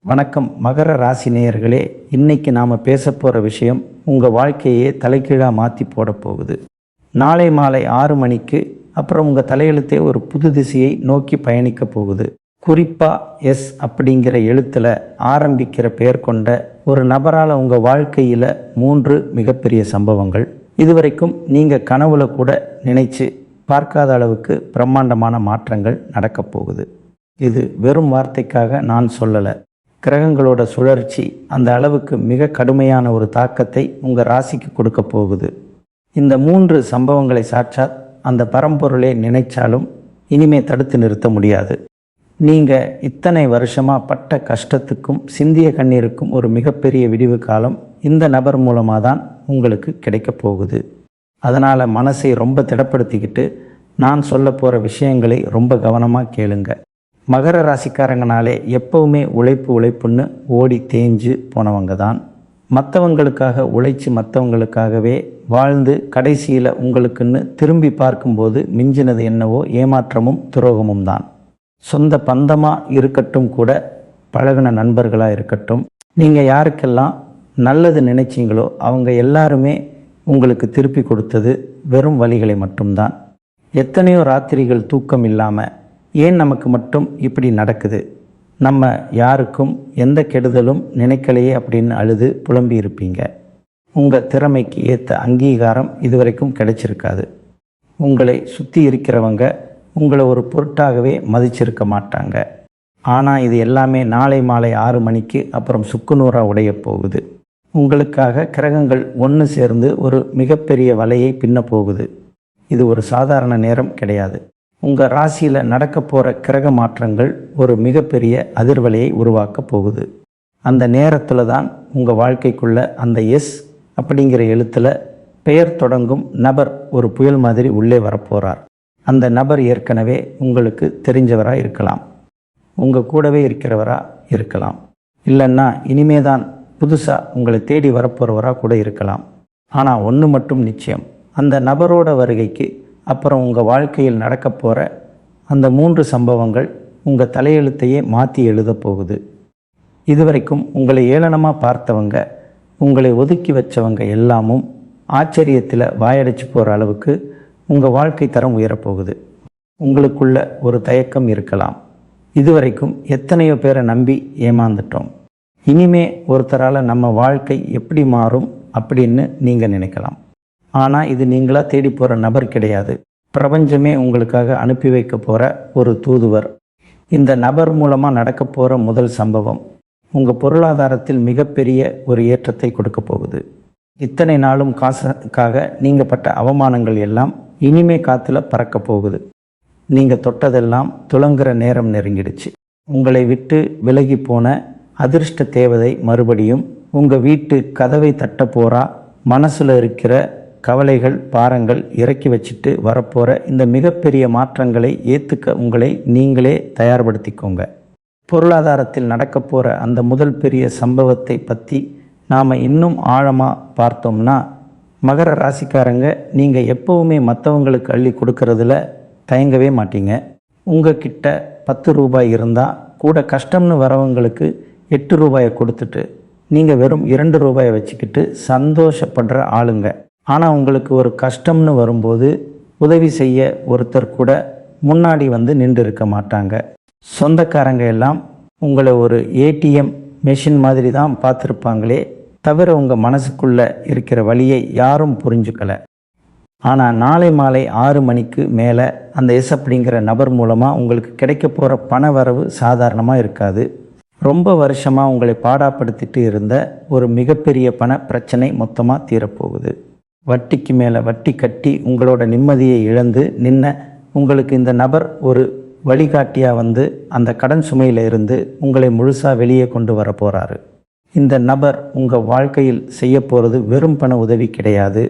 வணக்கம் மகர ராசி நேயர்களே. இன்னைக்கு நாம் பேச போகிற விஷயம் உங்கள் வாழ்க்கையே தலைகீழாக மாற்றி போட போகுது. நாளை மாலை 6 மணிக்கு அப்புறம் உங்கள் தலையெழுத்தே ஒரு புது திசையை நோக்கி பயணிக்க போகுது. குறிப்பாக எஸ் அப்படிங்கிற எழுத்தில் ஆரம்பிக்கிற பெயர் கொண்ட ஒரு நபரால் உங்கள் வாழ்க்கையில் 3 மிகப்பெரிய சம்பவங்கள், இதுவரைக்கும் நீங்கள் கனவுல கூட நினைச்சு பார்க்காத அளவுக்கு பிரம்மாண்டமான மாற்றங்கள் நடக்கப் போகுது. இது வெறும் வார்த்தைக்காக நான் சொல்லலை. கிரகங்களோட சுழற்சி அந்த அளவுக்கு மிக கடுமையான ஒரு தாக்கத்தை உங்கள் ராசிக்கு கொடுக்க போகுது. இந்த 3 சம்பவங்களை சாட்சாத் அந்த பரம்பொருளே நினைச்சாலும் இனிமே தடுத்து நிறுத்த முடியாது. நீங்கள் இத்தனை வருஷமாக பட்ட கஷ்டத்துக்கும் சிந்திய கண்ணீருக்கும் ஒரு மிகப்பெரிய விடிவு காலம் இந்த நபர் மூலமாக தான் உங்களுக்கு கிடைக்க போகுது. அதனால் மனசை ரொம்ப திடப்படுத்திக்கிட்டு நான் சொல்ல போகிற விஷயங்களை ரொம்ப கவனமாக கேளுங்க. மகர ராசிக்காரங்கனாலே எப்பவுமே உழைப்புன்னு ஓடி தேஞ்சு போனவங்க தான். மற்றவங்களுக்காக உழைச்சி மற்றவங்களுக்காகவே வாழ்ந்து கடைசியில் உங்களுக்குன்னு திரும்பி பார்க்கும்போது மிஞ்சினது என்னவோ ஏமாற்றமும் துரோகமும் தான். சொந்த பந்தமாக இருக்கட்டும், கூட பழகின நண்பர்களாக இருக்கட்டும், நீங்கள் யாருக்கெல்லாம் நல்லது நினைச்சிங்களோ அவங்க எல்லாருமே உங்களுக்கு திருப்பி கொடுத்தது வெறும் வழிகளை மட்டும்தான். எத்தனையோ ராத்திரிகள் தூக்கம் இல்லாமல் ஏன் நமக்கு மட்டும் இப்படி நடக்குது, நம்ம யாருக்கும் எந்த கெடுதலும் நினைக்கலையே அப்படின்னு அழுது புலம்பி இருப்பீங்க. உங்கள் திறமைக்கு ஏற்ற அங்கீகாரம் இதுவரைக்கும் கிடைச்சிருக்காது. உங்களை சுற்றி இருக்கிறவங்க உங்களை ஒரு பொருட்டாகவே மதிச்சிருக்க மாட்டாங்க. ஆனால் இது எல்லாமே நாளை மாலை 6 மணிக்கு அப்புறம் சுக்குநூறாக உடைய போகுது. உங்களுக்காக கிரகங்கள் ஒன்று சேர்ந்து ஒரு மிகப்பெரிய வலையை பின்ன போகுது. இது ஒரு சாதாரண நேரம் கிடையாது. உங்கள் ராசியில் நடக்க போகிற கிரக மாற்றங்கள் ஒரு மிகப்பெரிய அதிர்வலையை உருவாக்க போகுது. அந்த நேரத்தில் தான் உங்கள் வாழ்க்கைக்குள்ள அந்த எஸ் அப்படிங்கிற எழுத்தில் பெயர் தொடங்கும் நபர் ஒரு புயல் மாதிரி உள்ளே வரப்போகிறார். அந்த நபர் ஏற்கனவே உங்களுக்கு தெரிஞ்சவராக இருக்கலாம், உங்கள் கூடவே இருக்கிறவராக இருக்கலாம், இல்லைன்னா இனிமே தான் புதுசாக உங்களை தேடி வரப்போகிறவராக கூட இருக்கலாம். ஆனால் ஒன்று மட்டும் நிச்சயம், அந்த நபரோட வருகைக்கு அப்புறம் உங்கள் வாழ்க்கையில் நடக்க போகிற அந்த 3 சம்பவங்கள் உங்கள் தலையெழுத்தையே மாற்றி எழுத போகுது. இதுவரைக்கும் உங்களை ஏளனமாக பார்த்தவங்க, உங்களை ஒதுக்கி வச்சவங்க எல்லாமும் ஆச்சரியத்தில் வாயடைச்சு போகிற அளவுக்கு உங்கள் வாழ்க்கை தரம் உயரப்போகுது. உங்களுக்குள்ள ஒரு தயக்கம் இருக்கலாம். இதுவரைக்கும் எத்தனையோ பேரை நம்பி ஏமாந்துட்டோம், இனிமே ஒருத்தரால் நம்ம வாழ்க்கை எப்படி மாறும் அப்படின்னு நீங்கள் நினைக்கலாம். ஆனால் இது நீங்களாக தேடி போகிற நபர் கிடையாது. பிரபஞ்சமே உங்களுக்காக அனுப்பி வைக்க போகிற ஒரு தூதுவர். இந்த நபர் மூலமாக நடக்க போகிற முதல் சம்பவம் உங்கள் பொருளாதாரத்தில் மிகப்பெரிய ஒரு ஏற்றத்தை கொடுக்க போகுது. இத்தனை நாளும் காசுக்காக நீங்கள் பட்ட அவமானங்கள் எல்லாம் இனிமே காற்றுல பறக்க போகுது. நீங்கள் தொட்டதெல்லாம் துளங்குற நேரம் நெருங்கிடுச்சு. உங்களை விட்டு விலகி போன அதிர்ஷ்ட தேவதை மறுபடியும் உங்கள் வீட்டு கதவை தட்ட போகிறா. மனசில் இருக்கிற கவலைகள் பாரங்கள் இறக்கி வச்சுட்டு வரப்போகிற இந்த மிகப்பெரிய மாற்றங்களை ஏற்றுக்க உங்களை நீங்களே தயார்படுத்திக்கோங்க. பொருளாதாரத்தில் நடக்க போகிற அந்த முதல் பெரிய சம்பவத்தை பற்றி நாம் இன்னும் ஆழமாக பார்த்தோம்னா, மகர ராசிக்காரங்க நீங்கள் எப்போவுமே மற்றவங்களுக்கு அள்ளி கொடுக்கறதுல தயங்கவே மாட்டீங்க. உங்கள் கிட்ட 10 ரூபாய் இருந்தால் கூட கஷ்டம்னு வரவங்களுக்கு 8 ரூபாயை கொடுத்துட்டு நீங்கள் வெறும் 2 ரூபாயை வச்சுக்கிட்டு சந்தோஷப்படுற ஆளுங்க. ஆனால் உங்களுக்கு ஒரு கஷ்டம்னு வரும்போது உதவி செய்ய ஒருத்தர் கூட முன்னாடி வந்து நின்று இருக்க மாட்டாங்க. சொந்தக்காரங்க எல்லாம் உங்களை ஒரு ஏடிஎம் மெஷின் மாதிரி தான் பார்த்துருப்பாங்களே தவிர உங்கள் மனசுக்குள்ளே இருக்கிற வழியை யாரும் புரிஞ்சுக்கலை. ஆனால் நாளை மாலை 6 மணிக்கு மேலே அந்த எஸ் அப்படிங்கிற நபர் மூலமாக உங்களுக்கு கிடைக்க போகிற பண வரவு சாதாரணமாக இருக்காது. ரொம்ப வருஷமாக உங்களை பாடாப்படுத்திட்டு இருந்த ஒரு மிகப்பெரிய பண பிரச்சனை மொத்தமாக தீரப்போகுது. வட்டிக்கு மேலே வட்டி கட்டி உங்களோட நிம்மதியை இழந்து நின்ன உங்களுக்கு இந்த நபர் ஒரு வழிகாட்டியாக வந்து அந்த கடன் சுமையில் இருந்து உங்களை முழுசாக வெளியே கொண்டு வர போகிறாரு. இந்த நபர் உங்கள் வாழ்க்கையில் செய்ய போகிறது வெறும் பண உதவி கிடையாது,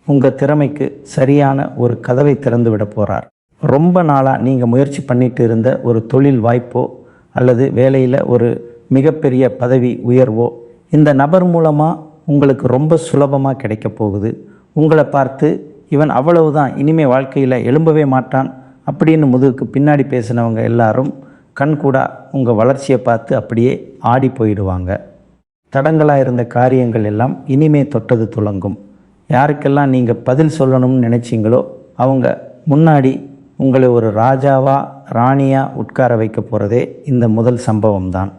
உங்கள் திறமைக்கு சரியான ஒரு கதவை திறந்து விட போகிறார். ரொம்ப நாளாக நீங்கள் முயற்சி பண்ணிட்டு இருந்த ஒரு தொழில் வாய்ப்போ அல்லது வேலையில் ஒரு மிகப்பெரிய பதவி உயர்வோ இந்த நபர் மூலமாக உங்களுக்கு ரொம்ப சுலபமாக கிடைக்க போகுது. உங்களை பார்த்து இவன் அவ்வளவுதான், இனிமேல் வாழ்க்கையில் எழும்பவே மாட்டான் அப்படின்னு முதுகுக்கு பின்னாடி பேசினவங்க எல்லாரும் கண்கூடா உங்கள் வளர்ச்சியை பார்த்து அப்படியே ஆடி போயிடுவாங்க. தடங்களாக இருந்த காரியங்கள் எல்லாம் இனிமே தொட்டது துலங்கும். யாருக்கெல்லாம் நீங்கள் பதில் சொல்லணும்னு நினச்சிங்களோ அவங்க முன்னாடி உங்களை ஒரு ராஜாவா ராணியாக உட்கார வைக்க போகிறதே இந்த முதல் சம்பவம் தான்.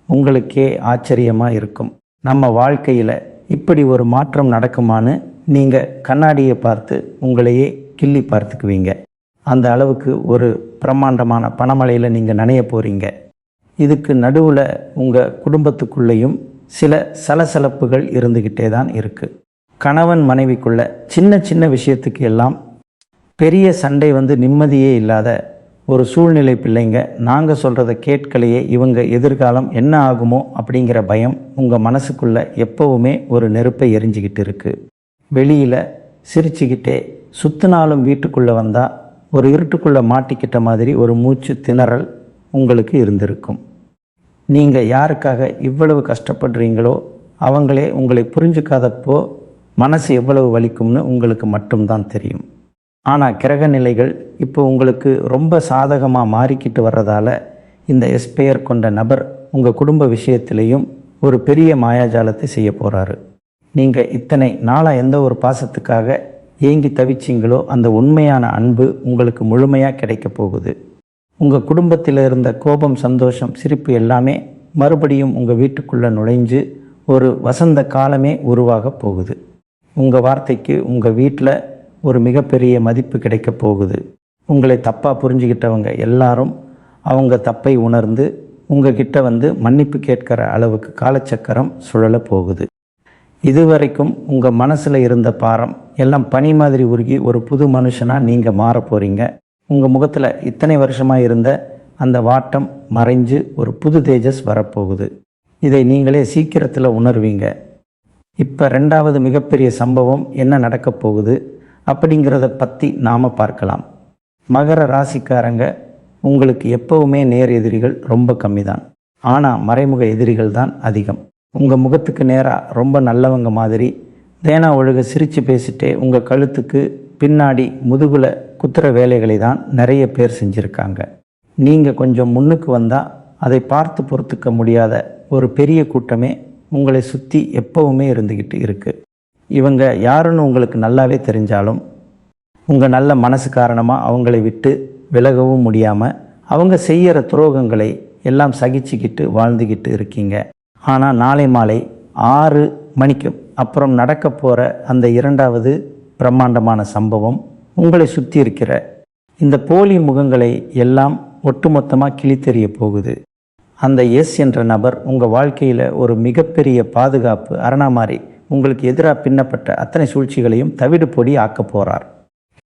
உங்களுக்கே ஆச்சரியமாக இருக்கும், நம்ம வாழ்க்கையில் இப்படி ஒரு மாற்றம் நடக்குமான்னு நீங்கள் கண்ணாடியை பார்த்து உங்களையே கிள்ளி பார்த்துக்குவீங்க. அந்த அளவுக்கு ஒரு பிரம்மாண்டமான பணமழையில் நீங்கள் நனைய போகிறீங்க. இதுக்கு நடுவில் உங்கள் குடும்பத்துக்குள்ளேயும் சில சலசலப்புகள் இருந்துக்கிட்டே தான் இருக்குது. கணவன் மனைவிக்குள்ள சின்ன சின்ன விஷயத்துக்கு எல்லாம் பெரிய சண்டை நிம்மதியே இல்லாத ஒரு சூழ்நிலை. பிள்ளைங்க நாங்கள் சொல்கிறத கேட்கலையே, இவங்க எதிர்காலம் என்ன ஆகுமோ அப்படிங்கிற பயம் உங்கள் மனசுக்குள்ளே எப்போவுமே ஒரு நெருப்பை எரிஞ்சிக்கிட்டு இருக்குது. வெளியில் சிரிச்சுக்கிட்டே சுத்தினாலும் வீட்டுக்குள்ளே வந்தால் ஒரு இருட்டுக்குள்ளே மாட்டிக்கிட்ட மாதிரி ஒரு மூச்சு திணறல் உங்களுக்கு இருந்திருக்கும். நீங்கள் யாருக்காக இவ்வளவு கஷ்டப்படுறீங்களோ அவங்களே உங்களை புரிஞ்சுக்காதப்போ மனசு எவ்வளவு வலிக்கும்னு உங்களுக்கு மட்டும்தான் தெரியும். ஆனால் கிரக நிலைகள் இப்போ உங்களுக்கு ரொம்ப சாதகமாக மாறிக்கிட்டு வர்றதால இந்த எஸ்பெயர் கொண்ட நபர் உங்கள் குடும்ப விஷயத்திலையும் ஒரு பெரிய மாயாஜாலத்தை செய்ய போகிறாரு. நீங்கள் இத்தனை நாளாக எந்த ஒரு பாசத்துக்காக ஏங்கி தவிச்சிங்களோ அந்த உண்மையான அன்பு உங்களுக்கு முழுமையாக கிடைக்க போகுது. உங்கள் குடும்பத்தில் இருந்த கோபம், சந்தோஷம், சிரிப்பு எல்லாமே மறுபடியும் உங்கள் வீட்டுக்குள்ளே நுழைஞ்சு ஒரு வசந்த காலமே உருவாக போகுது. உங்கள் வார்த்தைக்கு உங்கள் வீட்டில் ஒரு மிகப்பெரிய மதிப்பு கிடைக்க போகுது. உங்களை தப்பாக புரிஞ்சுக்கிட்டவங்க எல்லாரும் அவங்க தப்பை உணர்ந்து உங்ககிட்ட மன்னிப்பு கேட்கிற அளவுக்கு காலச்சக்கரம் சுழல போகுது. இதுவரைக்கும் உங்கள் மனசில் இருந்த பாரம் எல்லாம் பனி மாதிரி உருகி ஒரு புது மனுஷனாக நீங்கள் மாற போகிறீங்க. உங்கள் முகத்தில் இத்தனை வருஷமாக இருந்த அந்த வாட்டம் மறைஞ்சு ஒரு புது தேஜஸ் வரப்போகுது. இதை நீங்களே சீக்கிரத்தில் உணர்வீங்க. இப்போ ரெண்டாவது மிகப்பெரிய சம்பவம் என்ன நடக்க போகுது அப்படிங்கிறத பற்றி நாம் பார்க்கலாம். மகர ராசிக்காரங்க உங்களுக்கு எப்போவுமே நேர் எதிரிகள் ரொம்ப கம்மி தான். ஆனால் மறைமுக எதிரிகள் தான் அதிகம். உங்கள் முகத்துக்கு நேராக ரொம்ப நல்லவங்க மாதிரி தேனா ஒழுக சிரித்து பேசிட்டே உங்கள் கழுத்துக்கு பின்னாடி முதுகுல குத்துற வேலைகளை தான் நிறைய பேர் செஞ்சுருக்காங்க. நீங்கள் கொஞ்சம் முன்னுக்கு வந்தால் அதை பார்த்து பொறுத்துக்க முடியாத ஒரு பெரிய கூட்டமே உங்களை சுற்றி எப்போவுமே இருந்துக்கிட்டு இருக்குது. இவங்க யாருன்னு உங்களுக்கு நல்லாவே தெரிஞ்சாலும் உங்கள் நல்ல மனசு காரணமாக அவங்களை விட்டு விலகவும் முடியாமல் அவங்க செய்கிற துரோகங்களை எல்லாம் சகிச்சுக்கிட்டு வாழ்ந்துக்கிட்டு இருக்கீங்க. ஆனால் நாளை மாலை 6 மணிக்கு அப்புறம் நடக்க போகிற அந்த இரண்டாவது பிரம்மாண்டமான சம்பவம் உங்களை சுற்றி இருக்கிற இந்த போலி முகங்களை எல்லாம் ஒட்டுமொத்தமாக கிழித்தெறிய போகுது. அந்த எஸ் என்ற நபர் உங்கள் வாழ்க்கையில் ஒரு மிகப்பெரிய பாதுகாப்பு அரணா மாதிரி உங்களுக்கு எதிராக பின்னப்பட்ட அத்தனை சூழ்ச்சிகளையும் தவிடு பொடி ஆக்க போகிறார்.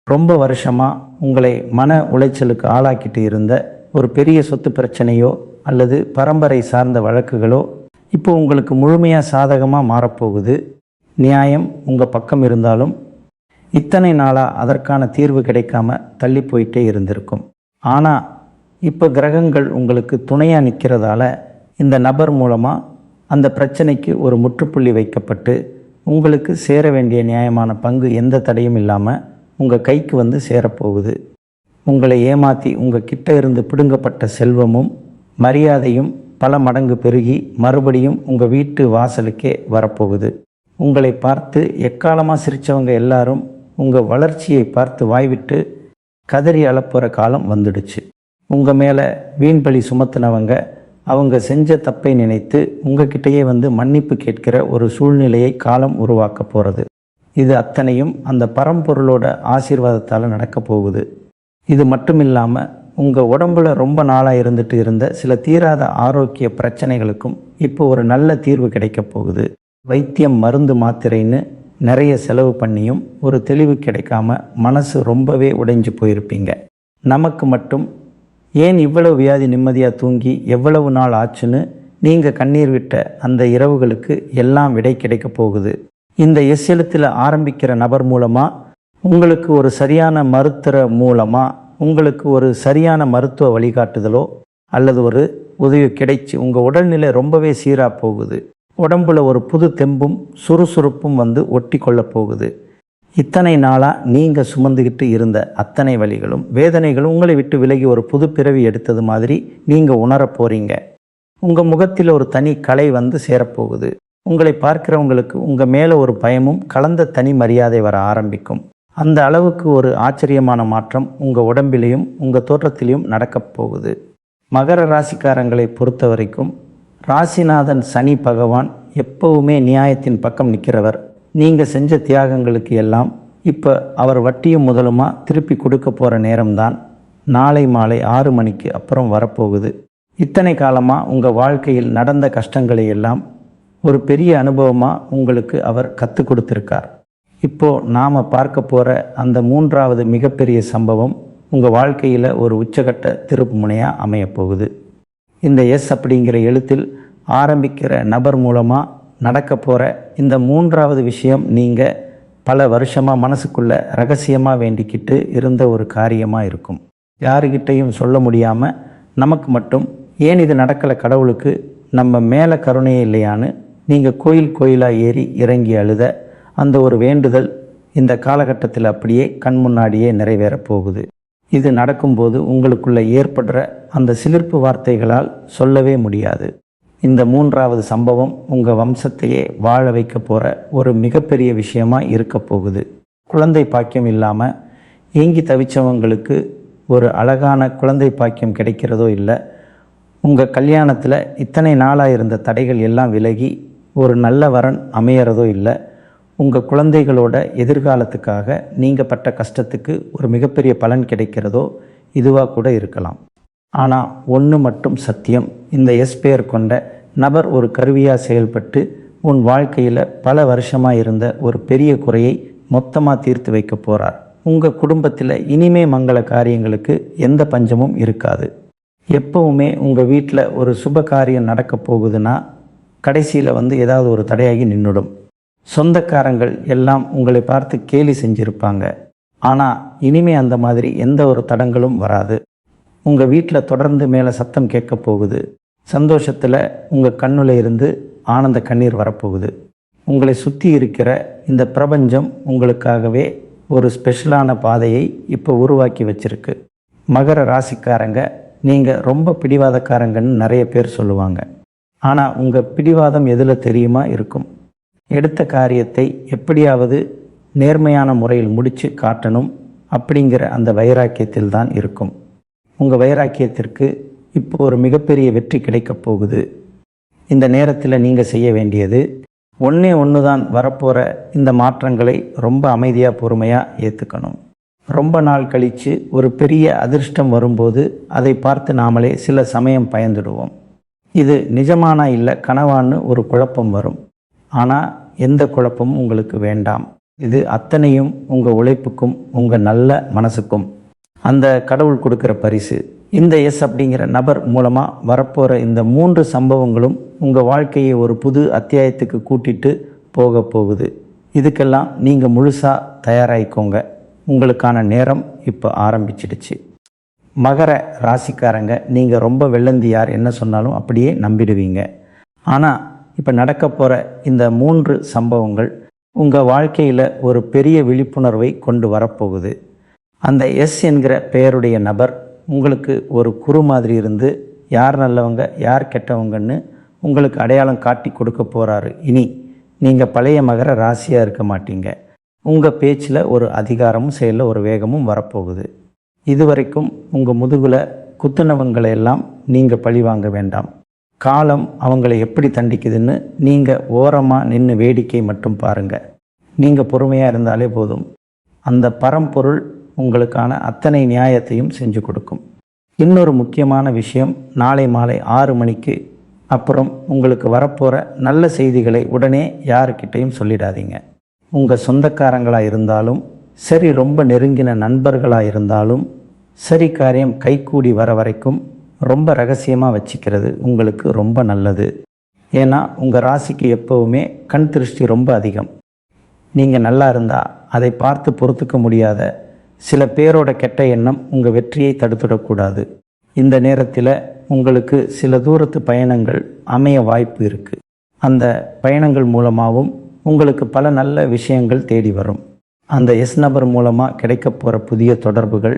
ரொம்ப வருஷமாக உங்களை மன உளைச்சலுக்கு ஆளாக்கிட்டு இருந்த ஒரு பெரிய சொத்து பிரச்சனையோ அல்லது பரம்பரை சார்ந்த வழக்குகளோ இப்போ உங்களுக்கு முழுமையாக சாதகமாக மாறப்போகுது. நியாயம் உங்கள் பக்கம் இருந்தாலும் இத்தனை நாளாக அதற்கான தீர்வு கிடைக்காம தள்ளி போயிட்டே இருந்திருக்கும். ஆனால் இப்போ கிரகங்கள் உங்களுக்கு துணையாக நிற்கிறதால இந்த நபர் மூலமாக அந்த பிரச்சனைக்கு ஒரு முற்றுப்புள்ளி வைக்கப்பட்டு உங்களுக்கு சேர வேண்டிய நியாயமான பங்கு எந்த தடையும் இல்லாமல் உங்கள் கைக்கு சேரப்போகுது. உங்களை ஏமாற்றி உங்கள் கிட்ட இருந்து பிடுங்கப்பட்ட செல்வமும் மரியாதையும் பல மடங்கு பெருகி மறுபடியும் உங்கள் வீட்டு வாசலுக்கே வரப்போகுது. உங்களை பார்த்து எக்காலமாக சிரித்தவங்க எல்லாரும் உங்கள் வளர்ச்சியை பார்த்து வாய்விட்டு கதறி அழப்போகிற காலம் வந்துடுச்சு. உங்கள் மேலே வீண்பழி சுமத்தினவங்க அவங்க செஞ்ச தப்பை நினைத்து உங்ககிட்டயே மன்னிப்பு கேட்கிற ஒரு சூழ்நிலையை காலம் உருவாக்க போகிறது. இது அத்தனையும் அந்த பரம்பொருளோட ஆசீர்வாதத்தால் நடக்க போகுது. இது மட்டும் இல்லாமல் உங்கள் உடம்புல ரொம்ப நாளாக இருந்துட்டு இருந்த சில தீராத ஆரோக்கிய பிரச்சனைகளுக்கும் இப்போ ஒரு நல்ல தீர்வு கிடைக்க போகுது. வைத்தியம், மருந்து, மாத்திரைன்னு நிறைய செலவு பண்ணியும் ஒரு தெளிவு கிடைக்காம மனசு ரொம்பவே உடைஞ்சு போயிருப்பீங்க. நமக்கு மட்டும் ஏன் இவ்வளவு வியாதி நிம்மதியாக தூங்கி எவ்வளவு நாள் ஆச்சுன்னு நீங்கள் கண்ணீர் விட்ட அந்த இரவுகளுக்கு எல்லாம் விடை கிடைக்க போகுது. இந்த எஸ் எழுத்தில் ஆரம்பிக்கிற நபர் மூலமாக உங்களுக்கு ஒரு சரியான மருத்துவ மூலமாக உங்களுக்கு ஒரு சரியான மருத்துவ வழிகாட்டுதலோ அல்லது ஒரு உதவி கிடைச்சி உங்கள் உடல்நிலை ரொம்பவே சீராக போகுது. உடம்புல ஒரு புது தெம்பும் சுறுசுறுப்பும் ஒட்டி கொள்ள போகுது. இத்தனை நாளாக நீங்கள் சுமந்துக்கிட்டு இருந்த அத்தனை வலிகளும் வேதனைகளும் உங்களை விட்டு விலகி ஒரு புது பிறவி எடுத்தது மாதிரி நீங்கள் உணரப் போகிறீங்க. உங்கள் முகத்தில் ஒரு தனி கலை வந்து சேரப்போகுது. உங்களை பார்க்கிறவங்களுக்கு உங்கள் மேலே ஒரு பயமும் கலந்த தனி மரியாதை வர ஆரம்பிக்கும். அந்த அளவுக்கு ஒரு ஆச்சரியமான மாற்றம் உங்கள் உடம்பிலையும் உங்கள் தோற்றத்திலையும் நடக்கப் போகுது. மகர ராசிக்காரங்களை பொறுத்த வரைக்கும் ராசிநாதன் சனி பகவான் எப்பவுமே நியாயத்தின் பக்கம் நிற்கிறவர். நீங்கள் செஞ்ச தியாகங்களுக்கு எல்லாம் இப்போ அவர் வட்டியும் முதலுமா திருப்பி கொடுக்க போகிற நேரம்தான் நாளை மாலை 6 மணிக்கு அப்புறம் வரப்போகுது. இத்தனை காலமாக உங்கள் வாழ்க்கையில் நடந்த கஷ்டங்களை எல்லாம் ஒரு பெரிய அனுபவமாக உங்களுக்கு அவர் கற்றுக் கொடுத்துருக்கார். இப்போது நாம் பார்க்க போகிற அந்த 3வது மிகப்பெரிய சம்பவம் உங்கள் வாழ்க்கையில் ஒரு உச்சகட்ட திருப்பு முனையாக அமையப்போகுது. இந்த எஸ் அப்படிங்கிற எழுத்தில் ஆரம்பிக்கிற நபர் மூலமாக நடக்க போகிற இந்த 3வது விஷயம் நீங்கள் பல வருஷமாக மனசுக்குள்ளே ரகசியமாக வேண்டிக்கிட்டு இருந்த ஒரு காரியமாக இருக்கும். யாருக்கிட்டையும் சொல்ல முடியாமல் நமக்கு மட்டும் ஏன் இது நடக்கலை, கடவுளுக்கு நம்ம மேலே கருணையே இல்லையான்னு நீங்கள் கோயில் கோயிலாக ஏறி இறங்கி அழுத அந்த ஒரு வேண்டுதல் இந்த காலகட்டத்தில் அப்படியே கண் முன்னாடியே நிறைவேறப் போகுது. இது நடக்கும்போது உங்களுக்குள்ளே ஏற்படுற அந்த சிலிர்ப்பு வார்த்தைகளால் சொல்லவே முடியாது. இந்த 3வது சம்பவம் உங்கள் வம்சத்தையே வாழ வைக்க போகிற ஒரு மிகப்பெரிய விஷயமாக இருக்க போகுது. குழந்தை பாக்கியம் இல்லாமல் ஏங்கி தவிச்சவங்களுக்கு ஒரு அழகான குழந்தை பாக்கியம் கிடைக்கிறதோ இல்லை, உங்கள் கல்யாணத்தில் இத்தனை நாளாக இருந்த தடைகள் எல்லாம் விலகி ஒரு நல்ல வரன் அமையறதோ இல்லை, உங்கள் குழந்தைகளோட எதிர்காலத்துக்காக நீங்கள் பட்ட கஷ்டத்துக்கு ஒரு மிகப்பெரிய பலன் கிடைக்கிறதோ இதுவாக கூட இருக்கலாம். ஆனால் ஒன்று மட்டும் சத்தியம், இந்த எஸ் பெயர் கொண்ட நபர் ஒரு கருவியாக செயல்பட்டு உன் வாழ்க்கையில் பல வருஷமாக இருந்த ஒரு பெரிய குறையை மொத்தமாக தீர்த்து வைக்க போகிறார். உங்கள் குடும்பத்தில் இனிமே மங்கள காரியங்களுக்கு எந்த பஞ்சமும் இருக்காது. எப்பவுமே உங்கள் வீட்டில் ஒரு சுப காரியம் நடக்க போகுதுன்னா கடைசியில் வந்து ஏதாவது ஒரு தடையாகி நின்றுடும். சொந்தக்காரங்கள் எல்லாம் உங்களை பார்த்து கேலி செஞ்சுருப்பாங்க. ஆனால் இனிமே அந்த மாதிரி எந்த ஒரு தடங்களும் வராது. உங்கள் வீட்டில் தொடர்ந்து மேலே சத்தம் கேட்க போகுது. சந்தோஷத்தில் உங்கள் கண்ணில் இருந்து ஆனந்த கண்ணீர் வரப்போகுது. உங்களை சுற்றி இருக்கிற இந்த பிரபஞ்சம் உங்களுக்காகவே ஒரு ஸ்பெஷலான பாதையை இப்போ உருவாக்கி வச்சிருக்கு. மகர ராசிக்காரங்க நீங்கள் ரொம்ப பிடிவாதக்காரங்கன்னு நிறைய பேர் சொல்லுவாங்க. ஆனால் உங்கள் பிடிவாதம் எதில் தெரியுமா இருக்கும்? எடுத்த காரியத்தை எப்படியாவது நேர்மையான முறையில் முடித்து காட்டணும் அப்படிங்கிற அந்த வைராக்கியத்தில் தான் இருக்கும். உங்கள் வைராக்கியத்திற்கு இப்போ ஒரு மிகப்பெரிய வெற்றி கிடைக்கப் போகுது. இந்த நேரத்தில் நீங்கள் செய்ய வேண்டியது ஒன்று தான், வரப்போகிற இந்த மாற்றங்களை ரொம்ப அமைதியாக பொறுமையாக ஏற்றுக்கணும். ரொம்ப நாள் கழித்து ஒரு பெரிய அதிர்ஷ்டம் வரும்போது அதை பார்த்து நாமளே சில சமயம் பயந்துடுவோம். இது நிஜமானா இல்லை கனவான்னு ஒரு குழப்பம் வரும். ஆனால் எந்த குழப்பமும் உங்களுக்கு வேண்டாம். இது அத்தனையும் உங்கள் உழைப்புக்கும் உங்கள் நல்ல மனசுக்கும் அந்த கடவுள் கொடுக்குற பரிசு. இந்த எஸ் அப்படிங்கிற நபர் மூலமாக வரப்போகிற இந்த 3 சம்பவங்களும் உங்கள் வாழ்க்கையை ஒரு புது அத்தியாயத்துக்கு கூட்டிகிட்டு போக போகுது. இதுக்கெல்லாம் நீங்கள் முழுசாக தயாராகிக்கோங்க. உங்களுக்கான நேரம் இப்போ ஆரம்பிச்சிடுச்சு. மகர ராசிக்காரங்க நீங்கள் ரொம்ப வெள்ளந்தியார் என்ன சொன்னாலும் அப்படியே நம்பிடுவீங்க. ஆனால் இப்போ நடக்க போகிற இந்த 3 சம்பவங்கள் உங்கள் வாழ்க்கையில் ஒரு பெரிய விழிப்புணர்வை கொண்டு வரப்போகுது. அந்த எஸ் என்கிற பெயருடைய நபர் உங்களுக்கு ஒரு குரு மாதிரி இருந்து யார் நல்லவங்க யார் கெட்டவங்கன்னு உங்களுக்கு அடையாளம் காட்டி கொடுக்க போகிறாரு. இனி நீங்கள் பழைய மகர ராசியாக இருக்க மாட்டீங்க. உங்கள் பேச்சில் ஒரு அதிகாரமும் செயலில் ஒரு வேகமும் வரப்போகுது. இதுவரைக்கும் உங்கள் முதுகில் குத்துனவங்களை எல்லாம் நீங்கள் பழி வாங்க வேண்டாம். காலம் அவங்களை எப்படி தண்டிக்குதுன்னு நீங்கள் ஓரமாக நின்று வேடிக்கை மட்டும் பாருங்கள். நீங்கள் பொறுமையாக இருந்தாலே போதும். அந்த பரம்பொருள் உங்களுக்கான அத்தனை நியாயத்தையும் செஞ்சு கொடுக்கும். இன்னொரு முக்கியமான விஷயம், நாளை மாலை 6 மணிக்கு அப்புறம் உங்களுக்கு வரப்போகிற நல்ல செய்திகளை உடனே யாருக்கிட்டையும் சொல்லிடாதீங்க. உங்கள் சொந்தக்காரங்களாக இருந்தாலும் சரி, ரொம்ப நெருங்கின நண்பர்களாக இருந்தாலும் சரி, காரியம் கைகூடி வர வரைக்கும் ரொம்ப ரகசியமாக வச்சுக்கிறது உங்களுக்கு ரொம்ப நல்லது. ஏன்னா உங்கள் ராசிக்கு எப்போவுமே கண் திருஷ்டி ரொம்ப அதிகம். நீங்கள் நல்லா இருந்தால் அதை பார்த்து பொறுத்துக்க முடியாத சில பேரோட கெட்ட எண்ணம் உங்கள் வெற்றியை தடுத்துடக்கூடாது. இந்த நேரத்தில் உங்களுக்கு சில தூரத்து பயணங்கள் அமைய வாய்ப்பு இருக்குது. அந்த பயணங்கள் மூலமாகவும் உங்களுக்கு பல நல்ல விஷயங்கள் தேடி வரும். அந்த எஸ் நபர் மூலமாக கிடைக்க போகிற புதிய தொடர்புகள்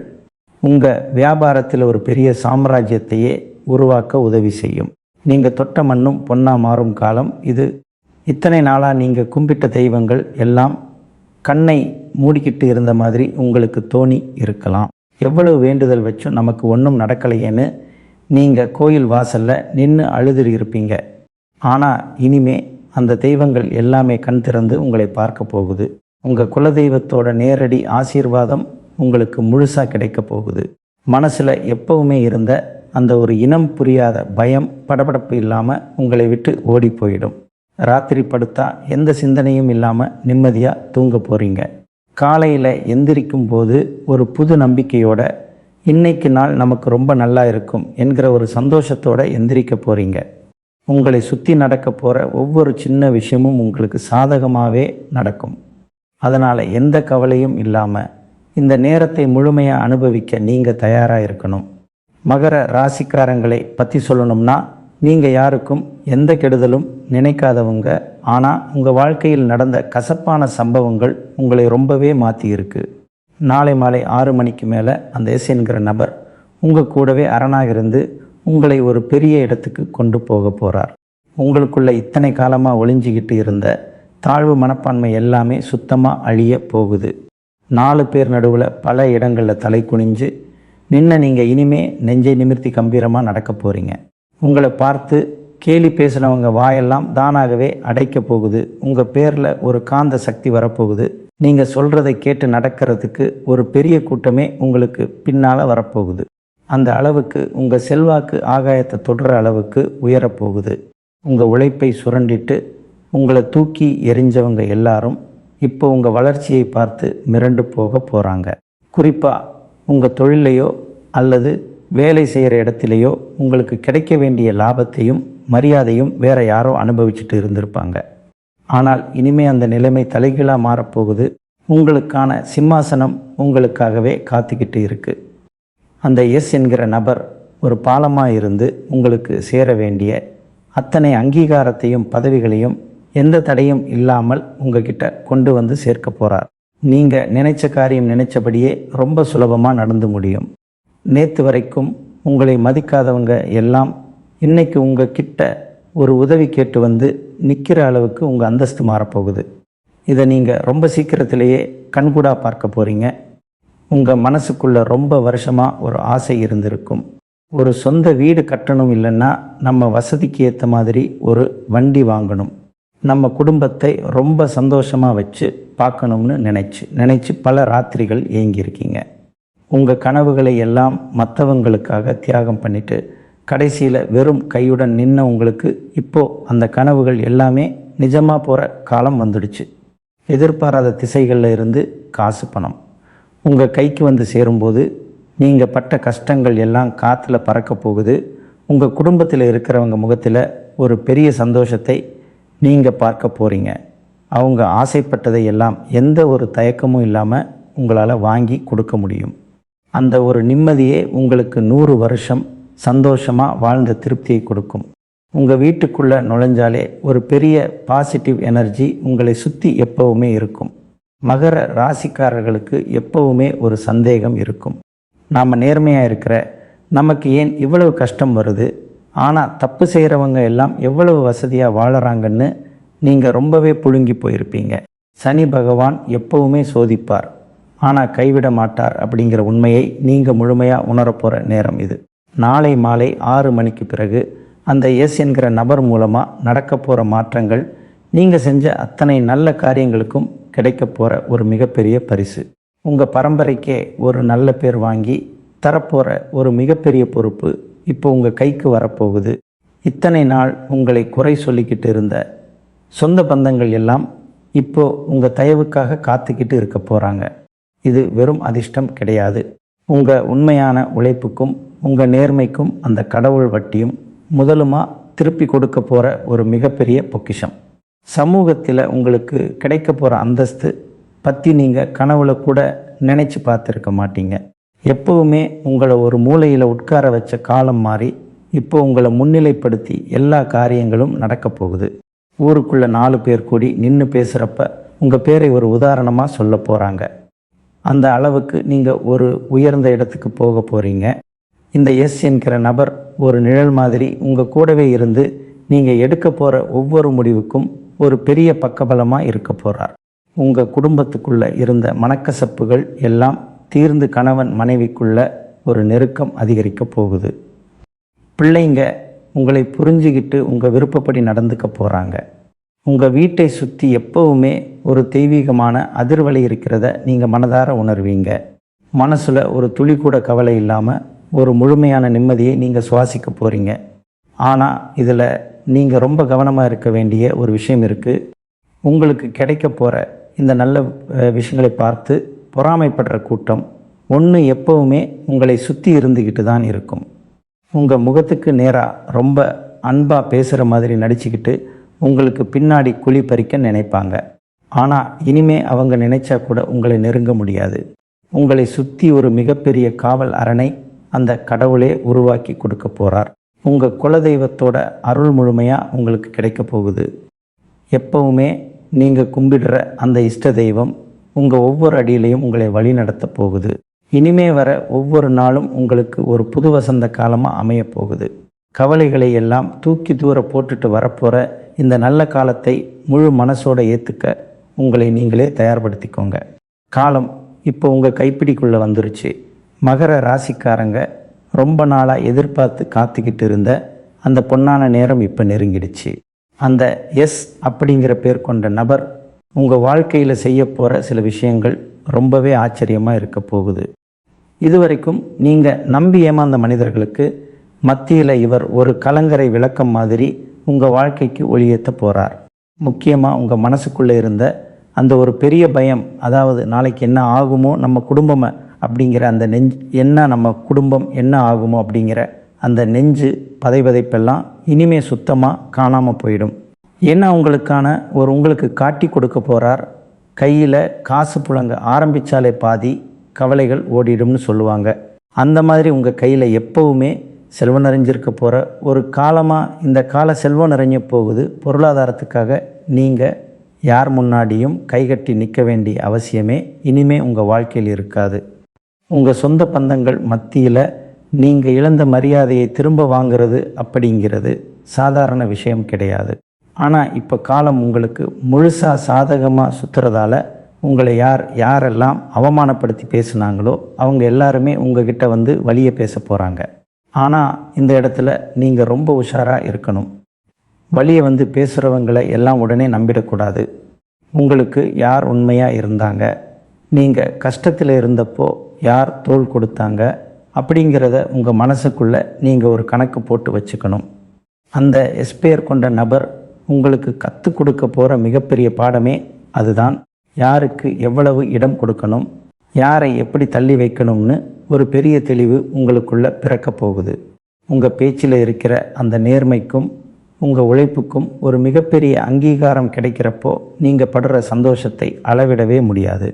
உங்கள் வியாபாரத்தில் ஒரு பெரிய சாம்ராஜ்யத்தையே உருவாக்க உதவி செய்யும். நீங்கள் தொட்ட மண்ணும் பொன்னா மாறும் காலம் இது. இத்தனை நாளாக நீங்கள் கும்பிட்ட தெய்வங்கள் எல்லாம் கண்ணை மூடிக்கிட்டு இருந்த மாதிரி உங்களுக்கு தோணி இருக்கலாம். எவ்வளவு வேண்டுதல் வச்சும் நமக்கு ஒன்றும் நடக்கலையேன்னு நீங்கள் கோயில் வாசலில் நின்று அழுது இருப்பீங்க. ஆனால் இனிமே அந்த தெய்வங்கள் எல்லாமே கண் திறந்து உங்களை பார்க்க போகுது. உங்கள் குலதெய்வத்தோட நேரடி ஆசீர்வாதம் உங்களுக்கு முழுசாக கிடைக்க போகுது. மனசில் எப்பவுமே இருந்த அந்த ஒரு இனம் புரியாத பயம், படபடப்பு இல்லாமல் உங்களை விட்டு ஓடி போயிடும். ராத்திரி படுத்தா எந்த சிந்தனையும் இல்லாமல் நிம்மதியாக தூங்க போகிறீங்க. காலையில் எந்திரிக்கும் போது ஒரு புது நம்பிக்கையோட இன்னைக்கு நாள் நமக்கு ரொம்ப நல்லா இருக்கும் என்கிற ஒரு சந்தோஷத்தோடு எந்திரிக்க போகிறீங்க. உங்களை சுற்றி நடக்க போகிற ஒவ்வொரு சின்ன விஷயமும் உங்களுக்கு சாதகமாகவே நடக்கும். அதனால் எந்த கவலையும் இல்லாமல் இந்த நேரத்தை முழுமையாக அனுபவிக்க நீங்கள் தயாராக இருக்கணும். மகர ராசிக்காரங்களை பற்றி சொல்லணும்னா, நீங்கள் யாருக்கும் எந்த கெடுதலும் நினைக்காதவங்க. ஆனால் உங்கள் வாழ்க்கையில் நடந்த கசப்பான சம்பவங்கள் உங்களை ரொம்பவே மாற்றியிருக்கு. நாளை மாலை 6 மணிக்கு மேலே அந்த எஸ் என்கிற நபர் உங்கள் கூடவே அரணாக இருந்து உங்களை ஒரு பெரிய இடத்துக்கு கொண்டு போக போகிறார். உங்களுக்குள்ள இத்தனை காலமாக ஒளிஞ்சிக்கிட்டு இருந்த தாழ்வு மனப்பான்மை எல்லாமே சுத்தமாக அழிய போகுது. 4 பேர் நடுவில் பல இடங்களில் தலை குனிஞ்சு நின்று நீங்கள் இனிமே நெஞ்சை நிமிர்த்தி கம்பீரமாக நடக்க போகிறீங்க. உங்களை பார்த்து கேலி பேசினவங்க வாயெல்லாம் தானாகவே அடைக்க போகுது. உங்கள் பேரில் ஒரு காந்த சக்தி வரப்போகுது. நீங்கள் சொல்கிறதை கேட்டு நடக்கிறதுக்கு ஒரு பெரிய கூட்டமே உங்களுக்கு பின்னால் வரப்போகுது. அந்த அளவுக்கு உங்கள் செல்வாக்கு ஆகாயத்தை தொடுற அளவுக்கு உயரப்போகுது. உங்கள் உழைப்பை சுரண்டிட்டு உங்களை தூக்கி எறிஞ்சவங்க எல்லாரும் இப்போ உங்கள் வளர்ச்சியை பார்த்து மிரண்டு போக போகிறாங்க. குறிப்பாக உங்கள் தொழிலையோ அல்லது வேலை செய்கிற இடத்துலையோ உங்களுக்கு கிடைக்க வேண்டிய லாபத்தையும் மரியாதையும் வேறு யாரோ அனுபவிச்சுட்டு இருந்திருப்பாங்க. ஆனால் இனிமே அந்த நிலைமை தலைகீழாக மாறப்போகுது. உங்களுக்கான சிம்மாசனம் உங்களுக்காகவே காத்துக்கிட்டு இருக்குது. அந்த எஸ் என்கிற நபர் ஒரு பாலமாக இருந்து உங்களுக்கு சேர வேண்டிய அத்தனை அங்கீகாரத்தையும் பதவிகளையும் எந்த தடையும் இல்லாமல் உங்ககிட்ட கொண்டு வந்து சேர்க்க போகிறார். நீங்கள் நினைச்ச காரியம் நினைச்சபடியே ரொம்ப சுலபமாக நடந்து முடியும். நேற்று வரைக்கும் உங்களை மதிக்காதவங்க எல்லாம் இன்னைக்கு உங்ககிட்ட ஒரு உதவி கேட்டு வந்து நிற்கிற அளவுக்கு உங்கள் அந்தஸ்து மாறப்போகுது. இதை நீங்கள் ரொம்ப சீக்கிரத்திலேயே கண்கூடாக பார்க்க போகிறீங்க. உங்கள் மனசுக்குள்ளே ரொம்ப வருஷமாக ஒரு ஆசை இருந்திருக்கும். ஒரு சொந்த வீடு கட்டணும், இல்லைன்னா நம்ம வசதிக்கு ஏற்ற மாதிரி ஒரு வண்டி வாங்கணும், நம்ம குடும்பத்தை ரொம்ப சந்தோஷமாக வச்சு பார்க்கணும்னு நினச்சி பல ராத்திரிகள் ஏங்கியிருக்கீங்க. உங்கள் கனவுகளை எல்லாம் மற்றவங்களுக்காக தியாகம் பண்ணிவிட்டு கடைசியில் வெறும் கையுடன் நின்ன உங்களுக்கு இப்போது அந்த கனவுகள் எல்லாமே நிஜமாக போகிற காலம் வந்துடுச்சு. எதிர்பாராத திசைகளில் இருந்து காசு பணம் உங்கள் கைக்கு வந்து சேரும்போது நீங்கள் பட்ட கஷ்டங்கள் எல்லாம் காற்றுல பறக்க போகுது. உங்கள் குடும்பத்தில் இருக்கிறவங்க முகத்தில் ஒரு பெரிய சந்தோஷத்தை நீங்கள் பார்க்க போகிறீங்க. அவங்க ஆசைப்பட்டதை எல்லாம் எந்த ஒரு தயக்கமும் இல்லாமல் உங்களால் வாங்கி கொடுக்க முடியும். அந்த ஒரு நிம்மதியே உங்களுக்கு 100 வருஷம் சந்தோஷமாக வாழ்ந்த திருப்தியை கொடுக்கும். உங்கள் வீட்டுக்குள்ளே நுழைஞ்சாலே ஒரு பெரிய பாசிட்டிவ் எனர்ஜி உங்களை சுற்றி எப்போவுமே இருக்கும். மகர ராசிக்காரர்களுக்கு எப்போவுமே ஒரு சந்தேகம் இருக்கும். நாம் நேர்மையாக இருக்கிற நமக்கு ஏன் இவ்வளவு கஷ்டம் வருது, ஆனால் தப்பு செய்கிறவங்க எல்லாம் எவ்வளவு வசதியாக வாழறாங்கன்னு நீங்கள் ரொம்பவே புழுங்கி போயிருப்பீங்க. சனி பகவான் எப்போவுமே சோதிப்பார், ஆனால் கைவிட மாட்டார் அப்படிங்கிற உண்மையை நீங்கள் முழுமையாக உணரப்போகிற நேரம் இது. நாளை மாலை 6 மணிக்கு பிறகு அந்த எஸ் என்கிற நபர் மூலமாக நடக்க போகிற மாற்றங்கள் நீங்கள் செஞ்ச அத்தனை நல்ல காரியங்களுக்கும் கிடைக்க போகிற ஒரு மிகப்பெரிய பரிசு. உங்கள் பரம்பரைக்கே ஒரு நல்ல பேர் வாங்கி தரப்போகிற ஒரு மிகப்பெரிய பொறுப்பு இப்போ உங்கள் கைக்கு வரப்போகுது. இத்தனை நாள் உங்களை குறை சொல்லிக்கிட்டு இருந்த சொந்த பந்தங்கள் எல்லாம் இப்போது உங்கள் தயவுக்காக காத்துக்கிட்டு இருக்க போகிறாங்க. இது வெறும் அதிர்ஷ்டம் கிடையாது. உங்கள் உண்மையான உழைப்புக்கும் உங்கள் நேர்மைக்கும் அந்த கடவுள் வட்டியும் முதலுமாக திருப்பி கொடுக்க போகிற ஒரு மிகப்பெரிய பொக்கிஷம். சமூகத்தில் உங்களுக்கு கிடைக்க போகிற அந்தஸ்து பற்றி நீங்கள் கனவுல கூட நினச்சி பார்த்துருக்க மாட்டீங்க. எப்போவுமே உங்களை ஒரு மூலையில் உட்கார வச்ச காலம் மாறி இப்போ உங்களை முன்னிலைப்படுத்தி எல்லா காரியங்களும் நடக்க போகுது. ஊருக்குள்ளே 4 பேர் கூடி நின்று பேசுகிறப்ப உங்கள் பேரை ஒரு உதாரணமாக சொல்ல போகிறாங்க. அந்த அளவுக்கு நீங்கள் ஒரு உயர்ந்த இடத்துக்கு போக போகிறீங்க. இந்த எஸ் என்கிற நபர் ஒரு நிழல் மாதிரி உங்கள் கூடவே இருந்து நீங்கள் எடுக்க போகிற ஒவ்வொரு முடிவுக்கும் ஒரு பெரிய பக்கபலமாக இருக்க போகிறார். உங்கள் குடும்பத்துக்குள்ளே இருந்த மனக்கசப்புகள் எல்லாம் தீர்ந்து கணவன் மனைவிக்குள்ள ஒரு நெருக்கம் அதிகரிக்க போகுது. பிள்ளைங்க உங்களை புரிஞ்சுக்கிட்டு உங்கள் விருப்பப்படி நடந்துக்க போகிறாங்க. உங்கள் வீட்டை சுற்றி எப்போவுமே ஒரு தெய்வீகமான அதிர்வலை இருக்கிறத நீங்கள் மனதார உணர்வீங்க. மனசில் ஒரு துளி கூட கவலை இல்லாமல் ஒரு முழுமையான நிம்மதியை நீங்கள் சுவாசிக்க போகிறீங்க. ஆனால் இதில் நீங்கள் ரொம்ப கவனமாக இருக்க வேண்டிய ஒரு விஷயம் இருக்குது. உங்களுக்கு கிடைக்க போகிற இந்த நல்ல விஷயங்களை பார்த்து பொறாமைப்படுற கூட்டம் ஒன்று எப்போவுமே உங்களை சுற்றி இருந்துக்கிட்டு தான் இருக்கும். உங்கள் முகத்துக்கு நேராக ரொம்ப அன்பாக பேசுகிற மாதிரி நடிச்சுக்கிட்டு உங்களுக்கு பின்னாடி குழி பறிக்க நினைப்பாங்க. ஆனால் இனிமே அவங்க நினைச்சா கூட உங்களை நெருங்க முடியாது. உங்களை சுற்றி ஒரு மிகப்பெரிய காவல் அரணை அந்த கடவுளே உருவாக்கி கொடுக்க போகிறார். உங்கள் குலதெய்வத்தோட அருள் முழுமையாக உங்களுக்கு கிடைக்க போகுது. எப்பவுமே நீங்கள் கும்பிடுற அந்த இஷ்ட தெய்வம் உங்கள் ஒவ்வொரு அடியிலையும் உங்களை வழி நடத்த போகுது. இனிமே வர ஒவ்வொரு நாளும் உங்களுக்கு ஒரு புது வசந்த காலமாக அமைய போகுது. கவலைகளை எல்லாம் தூக்கி தூர போட்டுட்டு வரப்போகிற இந்த நல்ல காலத்தை முழு மனசோட ஏற்றுக்க உங்களை நீங்களே தயார்படுத்திக்கோங்க. காலம் இப்போ உங்கள் கைப்பிடிக்குள்ளே வந்துருச்சு. மகர ராசிக்காரங்க ரொம்ப நாளாக எதிர்பார்த்து காத்துக்கிட்டு இருந்த அந்த பொன்னான நேரம் இப்போ நெருங்கிடுச்சு. அந்த எஸ் அப்படிங்கிற பேர் கொண்ட நபர் உங்கள் வாழ்க்கையில் செய்ய போகிற சில விஷயங்கள் ரொம்பவே ஆச்சரியமாக இருக்க போகுது. இதுவரைக்கும் நீங்கள் நம்பி ஏமாந்த மனிதர்களுக்கு மத்தியில் இவர் ஒரு கலங்கரை விளக்கம் மாதிரி உங்கள் வாழ்க்கைக்கு ஒளியேற்ற போகிறார். முக்கியமாக உங்கள் மனசுக்குள்ளே இருந்த அந்த ஒரு பெரிய பயம், அதாவது நாளைக்கு என்ன ஆகுமோ நம்ம குடும்பம் அப்படிங்கிற அந்த என்ன நம்ம குடும்பம் என்ன ஆகுமோ அப்படிங்கிற அந்த நெஞ்சு பதைப்பெல்லாம் இனிமே சுத்தமாக காணாமல் போயிடும். ஏன்னா உங்களுக்கு காட்டி கொடுக்க போகிறார். கையில் காசு புழங்க ஆரம்பித்தாலே பாதி கவலைகள் ஓடிடும்னு சொல்லுவாங்க. அந்த மாதிரி உங்கள் கையில் எப்போவுமே செல்வம் நிறைஞ்சிருக்க போகிற ஒரு காலமாக இந்த கால செல்வம் நிறைஞ்ச போகுது. பொருளாதாரத்துக்காக நீங்கள் யார் முன்னாடியும் கைகட்டி நிற்க வேண்டிய அவசியமே இனிமே உங்கள் வாழ்க்கையில் இருக்காது. உங்கள் சொந்த பந்தங்கள் மத்தியில் நீங்கள் இழந்த மரியாதையை திரும்ப வாங்கிறது அப்படிங்கிறது சாதாரண விஷயம் கிடையாது. ஆனால் இப்போ காலம் உங்களுக்கு முழுசாக சாதகமாக சுற்றுறதால உங்களை யாரெல்லாம் அவமானப்படுத்தி பேசுனாங்களோ அவங்க எல்லாருமே உங்ககிட்ட வந்து வழியை பேச போகிறாங்க. ஆனால் இந்த இடத்துல நீங்கள் ரொம்ப உஷாராக இருக்கணும். வழியை வந்து பேசுகிறவங்களை எல்லாம் உடனே நம்பிடக்கூடாது. உங்களுக்கு யார் உண்மையாக இருந்தாங்க, நீங்கள் கஷ்டத்தில் இருந்தப்போ யார் தோள் கொடுத்தாங்க அப்படிங்கிறத உங்கள் மனசுக்குள்ளே நீங்கள் ஒரு கணக்கு போட்டு வச்சுக்கணும். அந்த எஸ்பேர் கொண்ட நபர் உங்களுக்கு கற்றுக் கொடுக்க போகிற மிகப்பெரிய பாடமே அதுதான். யாருக்கு எவ்வளவு இடம் கொடுக்கணும், யாரை எப்படி தள்ளி வைக்கணும்னு ஒரு பெரிய தெளிவு உங்களுக்குள்ளே பிறக்க போகுது. உங்கள் பேச்சில் இருக்கிற அந்த நேர்மைக்கும் உங்கள் உழைப்புக்கும் ஒரு மிகப்பெரிய அங்கீகாரம் கிடைக்கிறப்போ நீங்கள் படுற சந்தோஷத்தை அளவிடவே முடியாது.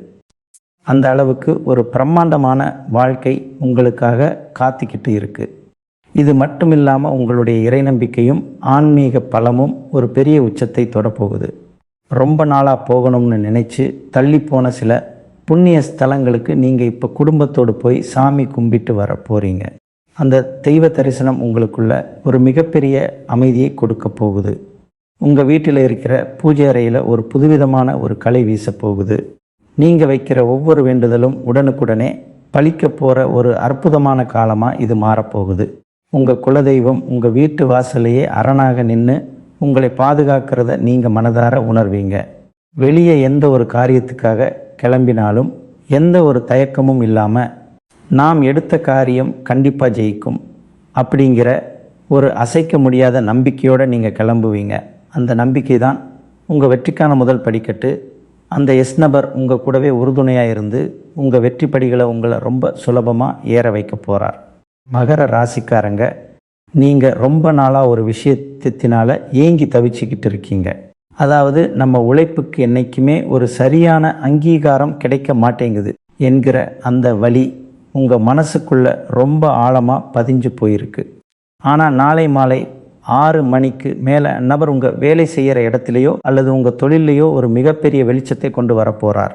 அந்த அளவுக்கு ஒரு பிரம்மாண்டமான வாழ்க்கை உங்களுக்காக காத்துக்கிட்டு இருக்குது. இது மட்டும் இல்லாமல் உங்களுடைய இறை நம்பிக்கையும் ஆன்மீக பலமும் ஒரு பெரிய உச்சத்தை தொடப்போகுது. ரொம்ப நாளாக போகணும்னு நினச்சி தள்ளி போன சில புண்ணிய ஸ்தலங்களுக்கு நீங்கள் இப்போ குடும்பத்தோடு போய் சாமி கும்பிட்டு வர போகிறீங்க. அந்த தெய்வ தரிசனம் உங்களுக்குள்ள ஒரு மிகப்பெரிய அமைதியை கொடுக்க போகுது. உங்கள் வீட்டில் இருக்கிற பூஜை அறையில் ஒரு புதுவிதமான ஒரு கலை வீச போகுது. நீங்கள் வைக்கிற ஒவ்வொரு வேண்டுதலும் உடனுக்குடனே பலிக்க போகிற ஒரு அற்புதமான காலமாக இது மாறப்போகுது. உங்கள் குலதெய்வம் உங்கள் வீட்டு வாசலையே அரணாக நின்று உங்களை பாதுகாக்கிறத நீங்கள் மனதார உணர்வீங்க. வெளியே எந்த ஒரு காரியத்துக்காக கிளம்பினாலும் எந்த ஒரு தயக்கமும் இல்லாமல் நாம் எடுத்த காரியம் கண்டிப்பாக ஜெயிக்கும் அப்படிங்கிற ஒரு அசைக்க முடியாத நம்பிக்கையோடு நீங்கள் கிளம்புவீங்க. அந்த நம்பிக்கை தான் உங்கள் வெற்றிக்கான முதல் படிக்கட்டு. அந்த எஸ் நபர் உங்கள் கூடவே உறுதுணையாக இருந்து உங்கள் வெற்றி படிகளை உங்களை ரொம்ப சுலபமாக ஏற வைக்க போகிறார். மகர ராசிக்காரங்க, நீங்கள் ரொம்ப நாளாக ஒரு விஷயத்தினால ஏங்கி தவிச்சிக்கிட்டு இருக்கீங்க. அதாவது நம்ம உழைப்புக்கு என்றைக்குமே ஒரு சரியான அங்கீகாரம் கிடைக்க மாட்டேங்குது என்கிற அந்த வலி உங்கள் மனசுக்குள்ளே ரொம்ப ஆழமாக பதிஞ்சு போயிருக்கு. ஆனால் நாளை மாலை 6 மணிக்கு மேலே நபர் உங்கள் வேலை செய்கிற இடத்துலையோ அல்லது உங்கள் தொழிலையோ ஒரு மிகப்பெரிய வெளிச்சத்தை கொண்டு வரப்போகிறார்.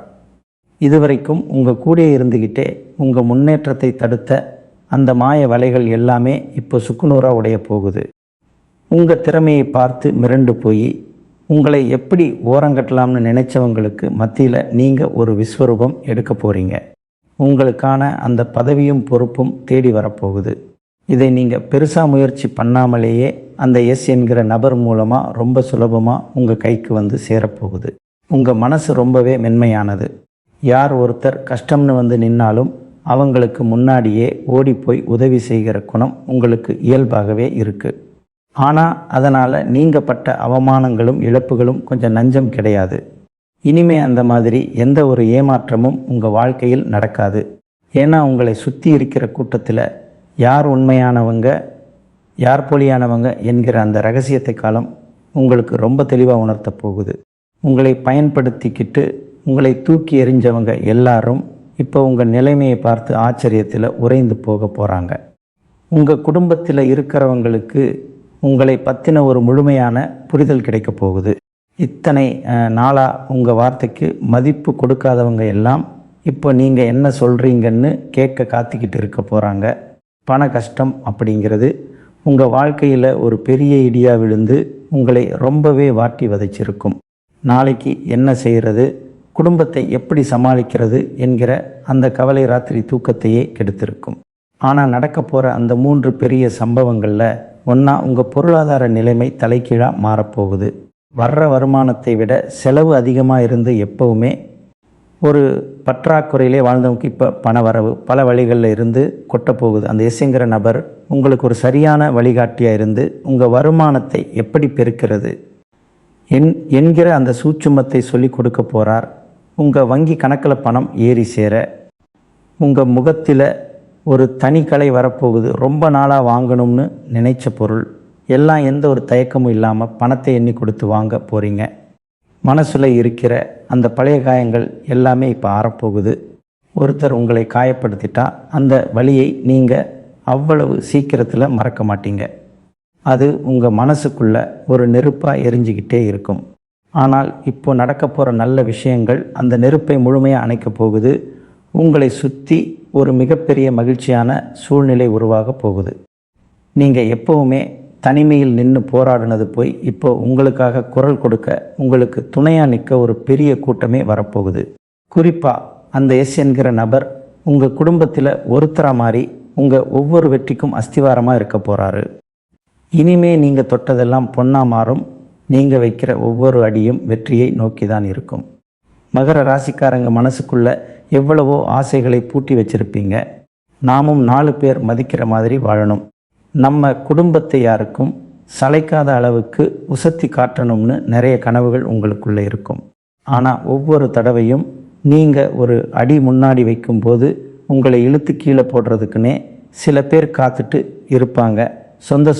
இதுவரைக்கும் உங்கள் கூட இருந்துக்கிட்டே உங்கள் முன்னேற்றத்தை தடுத்த அந்த மாய வலைகள் எல்லாமே இப்போ சுக்குநூறாக உடைய போகுது. உங்கள் திறமையை பார்த்து மிரண்டு போய் உங்களை எப்படி ஓரங்கட்டலாம்னு நினைச்சவங்களுக்கு மத்தியில் நீங்கள் ஒரு விஸ்வரூபம் எடுக்க போகிறீங்க. உங்களுக்கான அந்த பதவியும் பொறுப்பும் தேடி வரப்போகுது. இதை நீங்கள் பெருசாக முயற்சி பண்ணாமலேயே அந்த எஸ் என்கிற நபர் மூலமாக ரொம்ப சுலபமாக உங்கள் கைக்கு வந்து சேரப்போகுது. உங்கள் மனசு ரொம்பவே மென்மையானது. யார் ஒருத்தர் கஷ்டம்னு வந்து நின்னாலும் அவங்களுக்கு முன்னாடியே ஓடி போய் உதவி செய்கிற குணம் உங்களுக்கு இயல்பாகவே இருக்குது. ஆனால் அதனால் நீங்கள் பட்ட அவமானங்களும் இழப்புகளும் கொஞ்சம் நஞ்சம் கிடையாது. இனிமே அந்த மாதிரி எந்த ஒரு ஏமாற்றமும் உங்கள் வாழ்க்கையில் நடக்காது. ஏன்னா உங்களை சுற்றி இருக்கிற கூட்டத்தில் யார் உண்மையானவங்க யார் போலியானவங்க என்கிற அந்த ரகசியத்தை காலம் உங்களுக்கு ரொம்ப தெளிவாக உணர்த்த போகுது. உங்களை பயன்படுத்திக்கிட்டு உங்களை தூக்கி எறிஞ்சவங்க எல்லாரும் இப்போ உங்கள் நிலைமையை பார்த்து ஆச்சரியத்தில் உறைந்து போக போகிறாங்க. உங்கள் குடும்பத்தில் இருக்கிறவங்களுக்கு உங்களை பற்றின ஒரு முழுமையான புரிதல் கிடைக்க போகுது. இத்தனை நாளாக உங்கள் வார்த்தைக்கு மதிப்பு கொடுக்காதவங்க எல்லாம் இப்போ நீங்கள் என்ன சொல்கிறீங்கன்னு கேட்க காத்துக்கிட்டு இருக்க போகிறாங்க. பண கஷ்டம் அப்படிங்கிறது உங்கள் வாழ்க்கையில் ஒரு பெரிய இடியாக விழுந்து உங்களை ரொம்பவே வாட்டி வதைச்சிருக்கும். நாளைக்கு என்ன செய்கிறது, குடும்பத்தை எப்படி சமாளிக்கிறது என்கிற அந்த கவலை ராத்திரி தூக்கத்தையே கெடுத்திருக்கும். ஆனால் நடக்க போகிற அந்த 3 பெரிய சம்பவங்களில் ஒன்றா உங்கள் பொருளாதார நிலைமை தலைகீழாக மாறப்போகுது. வர்ற வருமானத்தை விட செலவு அதிகமாக இருந்து எப்போவுமே ஒரு பற்றாக்குறையிலே வாழ்ந்தவங்க இப்போ பண வரவு பல வழிகளில் இருந்து கொட்டப்போகுது. அந்த எஸ்ங்கிற நபர் உங்களுக்கு ஒரு சரியான வழிகாட்டியாக இருந்து உங்கள் வருமானத்தை எப்படி பெருக்கிறது என்கிற அந்த சூட்சுமத்தை சொல்லி கொடுக்க போகிறார். உங்கள் வங்கி கணக்கில் பணம் ஏறி சேர உங்கள் முகத்தில் ஒரு தனி கலை வரப்போகுது. ரொம்ப நாளாக வாங்கணும்னு நினைச்ச பொருள் எல்லாம் எந்த ஒரு தயக்கமும் இல்லாமல் பணத்தை எண்ணி கொடுத்து வாங்க போகிறீங்க. மனசில் இருக்கிற அந்த பழைய காயங்கள் எல்லாமே இப்போ ஆறப்போகுது. ஒருத்தர் உங்களை காயப்படுத்திட்டா அந்த வலியை நீங்கள் அவ்வளவு சீக்கிரத்தில் மறக்க மாட்டீங்க. அது உங்கள் மனசுக்குள்ளே ஒரு நெருப்பாக எரிஞ்சிக்கிட்டே இருக்கும். ஆனால் இப்போ நடக்க போகிற நல்ல விஷயங்கள் அந்த நெருப்பை முழுமையாக அணைக்க போகுது. உங்களை சுற்றி ஒரு மிகப்பெரிய மகிழ்ச்சியான சூழ்நிலை உருவாக போகுது. நீங்கள் எப்போவுமே தனிமையில் நின்று போராடினது போய் இப்போ உங்களுக்காக குரல் கொடுக்க உங்களுக்கு துணையாக நிற்க ஒரு பெரிய கூட்டமே வரப்போகுது. குறிப்பாக அந்த எஸ் என்கிற நபர் உங்கள் குடும்பத்தில் ஒருத்தராக மாறி உங்கள் ஒவ்வொரு வெற்றிக்கும் அஸ்திவாரமாக இருக்க போகிறாரு. இனிமே நீங்கள் தொட்டதெல்லாம் பொன்னாக மாறும். நீங்கள் வைக்கிற ஒவ்வொரு அடியும் வெற்றியை நோக்கி தான் இருக்கும். மகர ராசிக்காரங்க மனசுக்குள்ளே எவ்வளவோ ஆசைகளை பூட்டி வச்சுருப்பீங்க. நாமும் 4 பேர் மதிக்கிற மாதிரி வாழணும், நம்ம குடும்பத்தை யாருக்கும் சளைக்காத அளவுக்கு உசத்தி காட்டணும்னு நிறைய கனவுகள் உங்களுக்குள்ளே இருக்கும். ஆனால் ஒவ்வொரு தடவையும் நீங்கள் ஒரு அடி முன்னாடி வைக்கும்போது உங்களை இழுத்து கீழே போடுறதுக்குன்னே சில பேர் காத்துட்டு இருப்பாங்க.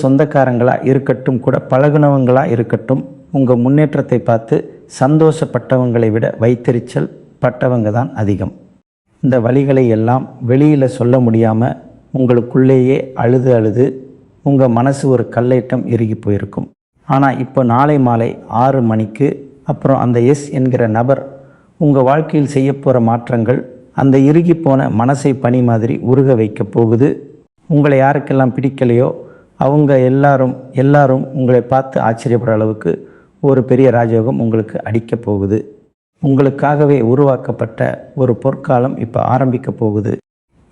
சொந்தக்காரங்களாக இருக்கட்டும் கூட பழகுனவங்களாக இருக்கட்டும், உங்கள் முன்னேற்றத்தை பார்த்து சந்தோஷப்பட்டவங்களை விட வைத்தறிச்சல் பட்டவங்க தான் அதிகம். இந்த வழிகளை எல்லாம் வெளியில் சொல்ல முடியாமல் உங்களுக்குள்ளேயே அழுது உங்கள் மனசு ஒரு கல்லேட்டம் இறுகி போயிருக்கும். ஆனால் இப்போ நாளை மாலை 6 மணிக்கு அப்புறம் அந்த எஸ் என்கிற நபர் உங்கள் வாழ்க்கையில் செய்ய போகிற மாற்றங்கள் அந்த இறுகி போன மனசை பனி மாதிரி உருக வைக்க போகுது. உங்களை யாருக்கெல்லாம் பிடிக்கலையோ அவங்க எல்லாரும் உங்களை பார்த்து ஆச்சரியப்படுற அளவுக்கு ஒரு பெரிய ராஜயோகம் உங்களுக்கு அடிக்க போகுது. உங்களுக்காகவே உருவாக்கப்பட்ட ஒரு பொற்காலம் இப்போ ஆரம்பிக்க போகுது.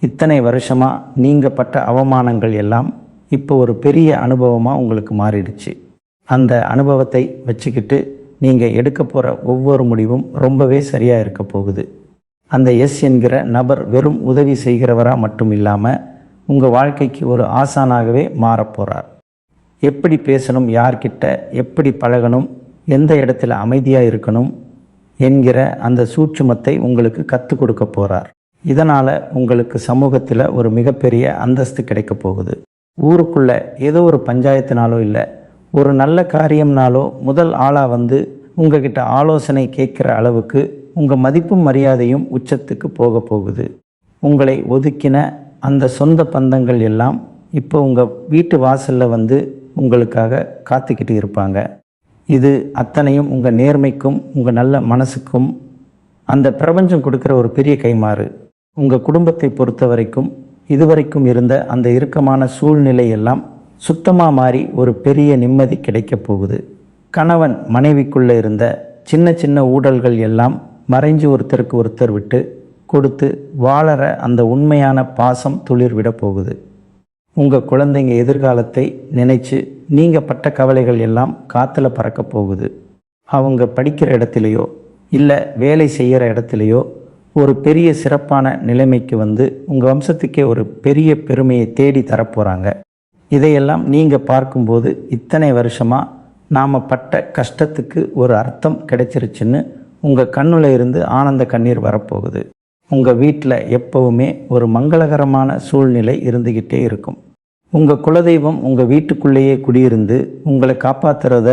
இத்தனை வருஷமாக நீங்கள் பட்ட அவமானங்கள் எல்லாம் இப்போ ஒரு பெரிய அனுபவமாக உங்களுக்கு மாறிடுச்சு. அந்த அனுபவத்தை வச்சுக்கிட்டு நீங்கள் எடுக்க போகிற ஒவ்வொரு முடிவும் ரொம்பவே சரியாக இருக்க போகுது. அந்த எஸ் என்கிற நபர் வெறும் உதவி செய்கிறவராக மட்டும் இல்லாமல் உங்கள் வாழ்க்கைக்கு ஒரு ஆசானாகவே மாறப்போகிறார். எப்படி பேசணும், யார்கிட்ட எப்படி பழகணும், எந்த இடத்துல அமைதியாக இருக்கணும் என்கிற அந்த சூட்சுமத்தை உங்களுக்கு கற்றுக் கொடுக்க போகிறார். இதனால் உங்களுக்கு சமூகத்தில் ஒரு மிகப்பெரிய அந்தஸ்து கிடைக்க போகுது. ஊருக்குள்ளே ஏதோ ஒரு பஞ்சாயத்துனாலோ இல்லை ஒரு நல்ல காரியம்னாலோ முதல் ஆளாக வந்து உங்ககிட்ட ஆலோசனை கேட்குற அளவுக்கு உங்கள் மதிப்பும் மரியாதையும் உச்சத்துக்கு போக போகுது. உங்களை ஒதுக்கின அந்த சொந்த பந்தங்கள் எல்லாம் இப்போ உங்கள் வீட்டு வாசலில் வந்து உங்களுக்காக காத்துக்கிட்டு இருப்பாங்க. இது அத்தனையும் உங்கள் நேர்மைக்கும் உங்கள் நல்ல மனசுக்கும் அந்த பிரபஞ்சம் கொடுக்குற ஒரு பெரிய கைமாறு. உங்கள் குடும்பத்தை பொறுத்த வரைக்கும் இதுவரைக்கும் இருந்த அந்த இறுக்கமான சூழ்நிலை எல்லாம் சுத்தமாக மாறி ஒரு பெரிய நிம்மதி கிடைக்கப் போகுது. கணவன் மனைவிக்குள்ளே இருந்த சின்ன சின்ன ஊடல்கள் எல்லாம் மறைஞ்சு ஒருத்தருக்கு ஒருத்தர் விட்டு கொடுத்து வாழற அந்த உண்மையான பாசம் துளிர் விட போகுது. உங்கள் குழந்தைங்க எதிர்காலத்தை நினைச்சு நீங்கள் பட்ட கவலைகள் எல்லாம் காற்றுல பறக்க போகுது. அவங்க படிக்கிற இடத்துலையோ இல்லை வேலை செய்கிற இடத்துலையோ ஒரு பெரிய சிறப்பான நிலைமைக்கு வந்து உங்கள் வம்சத்துக்கே ஒரு பெரிய பெருமையை தேடி தரப்போகிறாங்க. இதையெல்லாம் நீங்கள் பார்க்கும்போது இத்தனை வருஷமாக நாம் பட்ட கஷ்டத்துக்கு ஒரு அர்த்தம் கிடைச்சிருச்சுன்னு உங்கள் கண்ணில் இருந்து ஆனந்த கண்ணீர் வரப்போகுது. உங்கள் வீட்டில் எப்போவுமே ஒரு மங்களகரமான சூழ்நிலை இருந்துக்கிட்டே இருக்கும். உங்கள் குலதெய்வம் உங்கள் வீட்டுக்குள்ளேயே குடியிருந்து உங்களை காப்பாற்றுறத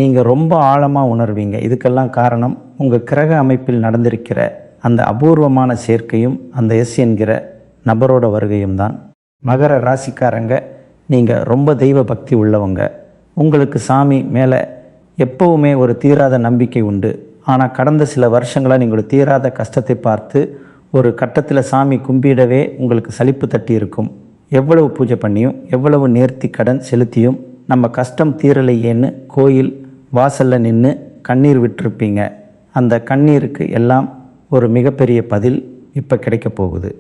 நீங்கள் ரொம்ப ஆழமாக உணர்வீங்க. இதுக்கெல்லாம் காரணம் உங்கள் கிரக அமைப்பில் நடந்திருக்கிற அந்த அபூர்வமான சேர்க்கையும் அந்த எஸ் என்கிற நபரோட வருகையும் தான். மகர ராசிக்காரங்க, நீங்கள் ரொம்ப தெய்வ பக்தி உள்ளவங்க. உங்களுக்கு சாமி மேலே எப்போவுமே ஒரு தீராத நம்பிக்கை உண்டு. ஆனால் கடந்த சில வருஷங்களாக நீங்கள் தீராத கஷ்டத்தை பார்த்து ஒரு கட்டத்தில் சாமி கும்பிடவே உங்களுக்கு சலிப்பு தட்டி இருக்கும். எவ்வளவு பூஜை பண்ணியும் எவ்வளவு நேர்த்தி கடன் செலுத்தியும் நம்ம கஷ்டம் தீரலையேன்னு கோயில் வாசலில் நின்று கண்ணீர் விட்டுருப்பீங்க. அந்த கண்ணீருக்கு எல்லாம் ஒரு மிகப்பெரிய பதில் இப்போ கிடைக்க போகுது.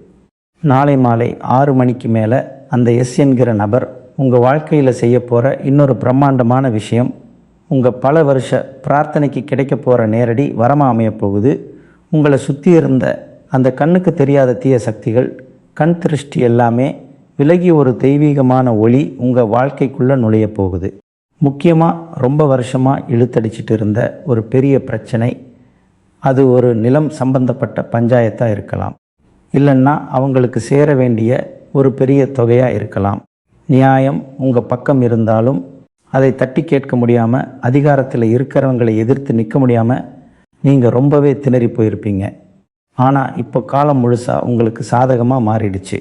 நாளை மாலை 6 மணிக்கு மேலே அந்த எஸ் என்கிற நபர் உங்கள் வாழ்க்கையில் செய்ய போகிற இன்னொரு பிரம்மாண்டமான விஷயம் உங்கள் பல வருஷ பிரார்த்தனைக்கு கிடைக்க போகிற நேரடி வரமாக அமையப் போகுது. உங்களை சுற்றி இருந்த அந்த கண்ணுக்கு தெரியாத தீய சக்திகள், கண் திருஷ்டி எல்லாமே விலகி ஒரு தெய்வீகமான ஒளி உங்கள் வாழ்க்கைக்குள்ளே நுழைய போகுது. முக்கியமாக ரொம்ப வருஷமாக இழுத்தடிச்சிட்டு இருந்த ஒரு பெரிய பிரச்சனை, அது ஒரு நிலம் சம்பந்தப்பட்ட பஞ்சாயத்தாக இருக்கலாம், இல்லைன்னா அவங்களுக்கு சேர வேண்டிய ஒரு பெரிய தொகையாக இருக்கலாம். நியாயம் உங்கள் பக்கம் இருந்தாலும் அதை தட்டி கேட்க முடியாமல், அதிகாரத்தில் இருக்கிறவங்களை எதிர்த்து நிற்க முடியாமல் நீங்கள் ரொம்பவே திணறி போயிருப்பீங்க. ஆனால் இப்போ காலம் முழுசாக உங்களுக்கு சாதகமாக மாறிடுச்சு.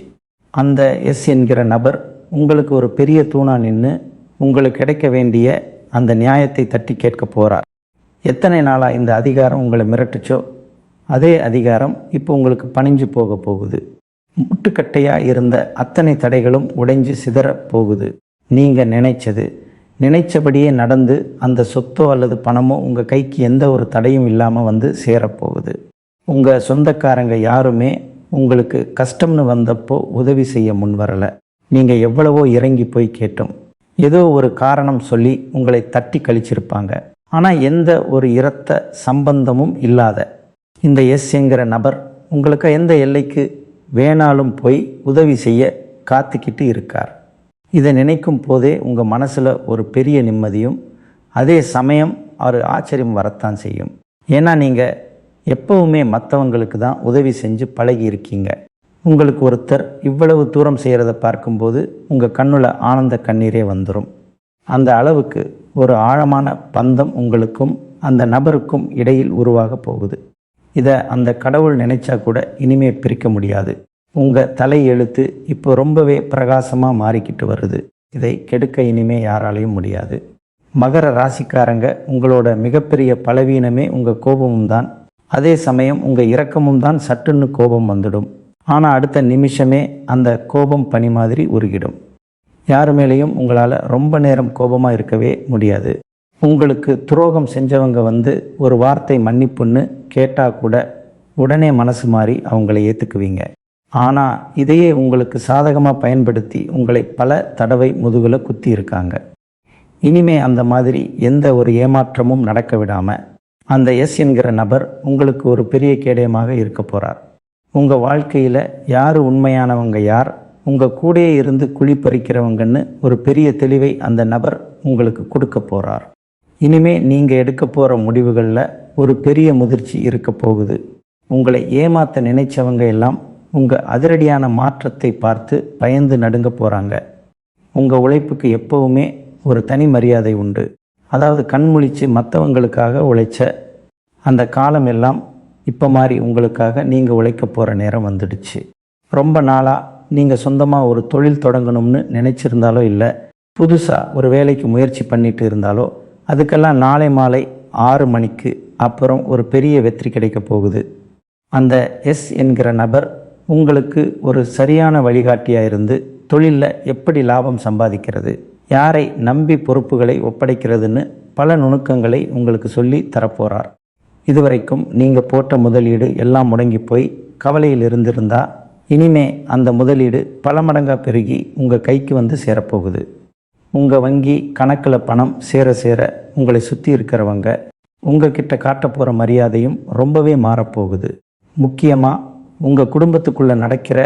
அந்த எஸ் என்கிற நபர் உங்களுக்கு ஒரு பெரிய தூணாக நின்று உங்களுக்கு கிடைக்க வேண்டிய அந்த நியாயத்தை தட்டி கேட்க போகிறார். எத்தனை நாளாக இந்த அதிகாரம் உங்களை மிரட்டுச்சோ அதே அதிகாரம் இப்போ உங்களுக்கு பணிஞ்சு போக போகுது. முட்டுக்கட்டையாக இருந்த அத்தனை தடைகளும் உடைஞ்சு சிதற போகுது. நீங்கள் நினைச்சபடியே நடந்து அந்த சொத்தோ அல்லது பணமோ உங்கள் கைக்கு எந்த ஒரு தடையும் இல்லாமல் வந்து சேரப்போகுது. உங்கள் சொந்தக்காரங்க யாருமே உங்களுக்கு கஷ்டம்னு வந்தப்போ உதவி செய்ய முன் வரலை. நீங்கள் எவ்வளவோ இறங்கி போய் கேட்டோம், ஏதோ ஒரு காரணம் சொல்லி உங்களை தட்டி கழிச்சிருப்பாங்க. ஆனால் எந்த ஒரு இரத்த சம்பந்தமும் இல்லாத இந்த எஸ் என்கிற நபர் உங்களுக்கு எந்த எல்லைக்கு வேணாலும் போய் உதவி செய்ய காத்துக்கிட்டு இருக்கார். இதை நினைக்கும் போதே உங்கள் மனசில் ஒரு பெரிய நிம்மதியும் அதே சமயம் ஒரு ஆச்சரியம் வரத்தான் செய்யும். ஏன்னா நீங்கள் எப்போவுமே மற்றவங்களுக்கு தான் உதவி செஞ்சு பழகி இருக்கீங்க. உங்களுக்கு ஒருத்தர் இவ்வளவு தூரம் செய்கிறத பார்க்கும்போது உங்கள் கண்ணில் ஆனந்த கண்ணீரே வந்துடும். அந்த அளவுக்கு ஒரு ஆழமான பந்தம் உங்களுக்கும் அந்த நபருக்கும் இடையில் உருவாக போகுது. இதை அந்த கடவுள் நினைச்சா கூட இனிமே பிரிக்க முடியாது. உங்கள் தலை எழுத்து இப்போ ரொம்பவே பிரகாசமாக மாறிக்கிட்டு வருது. இதை கெடுக்க இனிமே யாராலையும் முடியாது. மகர ராசிக்காரங்க, உங்களோட மிகப்பெரிய பலவீனமே உங்கள் கோபமும் தான். அதே சமயம் உங்கள் இரக்கமும் தான். சட்டுன்னு கோபம் வந்துடும். ஆனால் அடுத்த நிமிஷமே அந்த கோபம் பனி மாதிரி உருகிடும். யார் மேலேயும் உங்களால் ரொம்ப நேரம் கோபமாக இருக்கவே முடியாது. உங்களுக்கு துரோகம் செஞ்சவங்க வந்து ஒரு வார்த்தை மன்னிப்புன்னு கேட்டால் கூட உடனே மனசு மாறி அவங்கள ஏற்றுக்குவீங்க. ஆனால் இதையே உங்களுக்கு சாதகமாக பயன்படுத்தி உங்களை பல தடவை முதுகில் குத்தி இருக்காங்க. இனிமே அந்த மாதிரி எந்த ஒரு ஏமாற்றமும் நடக்க விடாமல் அந்த எஸ் என்கிற நபர் உங்களுக்கு ஒரு பெரிய கேடயமாக இருக்க போகிறார். உங்கள் வாழ்க்கையில் யார் உண்மையானவங்க, யார் உங்கள் கூடயே இருந்து குழி பறிக்கிறவங்கன்னு ஒரு பெரிய தெளிவை அந்த நபர் உங்களுக்கு கொடுக்க போகிறார். இனிமே நீங்கள் எடுக்க போகிற முடிவுகளில் ஒரு பெரிய முதிர்ச்சி இருக்க போகுது. உங்களை ஏமாற்ற நினைச்சவங்க எல்லாம் உங்கள் அதிரடியான மாற்றத்தை பார்த்து பயந்து நடுங்க போகிறாங்க. உங்கள் உழைப்புக்கு எப்போவுமே ஒரு தனி மரியாதை உண்டு. அதாவது கண்முழித்து மற்றவங்களுக்காக உழைச்ச அந்த காலம் எல்லாம் இப்போ மாதிரி உங்களுக்காக நீங்கள் உழைக்க போகிற நேரம் வந்துடுச்சு. ரொம்ப நாளாக நீங்கள் சொந்தமாக ஒரு தொழில் தொடங்கணும்னு நினச்சிருந்தாலோ இல்லை புதுசாக ஒரு வேலைக்கு முயற்சி பண்ணிட்டு இருந்தாலோ அதுக்கெல்லாம் நாளை மாலை 6 மணிக்கு அப்புறம் ஒரு பெரிய வெற்றி கிடைக்க போகுது. அந்த எஸ் என்கிற நபர் உங்களுக்கு ஒரு சரியான வழிகாட்டியாக இருந்து தொழிலில் எப்படி லாபம் சம்பாதிக்கிறது, யாரை நம்பி பொறுப்புகளை ஒப்படைக்கிறதுன்னு பல நுணுக்கங்களை உங்களுக்கு சொல்லி தரப்போகிறார். இதுவரைக்கும் நீங்கள் போட்ட முதலீடு எல்லாம் முடங்கி போய் கவலையில் இருந்திருந்தா இனிமே அந்த முதலீடு பல மடங்காக பெருகி உங்கள் கைக்கு வந்து சேரப்போகுது. உங்கள் வங்கி கணக்கில் பணம் சேர சேர உங்களை சுற்றி இருக்கிறவங்க உங்ககிட்ட காட்ட போகிற மரியாதையும் ரொம்பவே மாறப்போகுது. முக்கியமாக உங்கள் குடும்பத்துக்குள்ளே நடக்கிற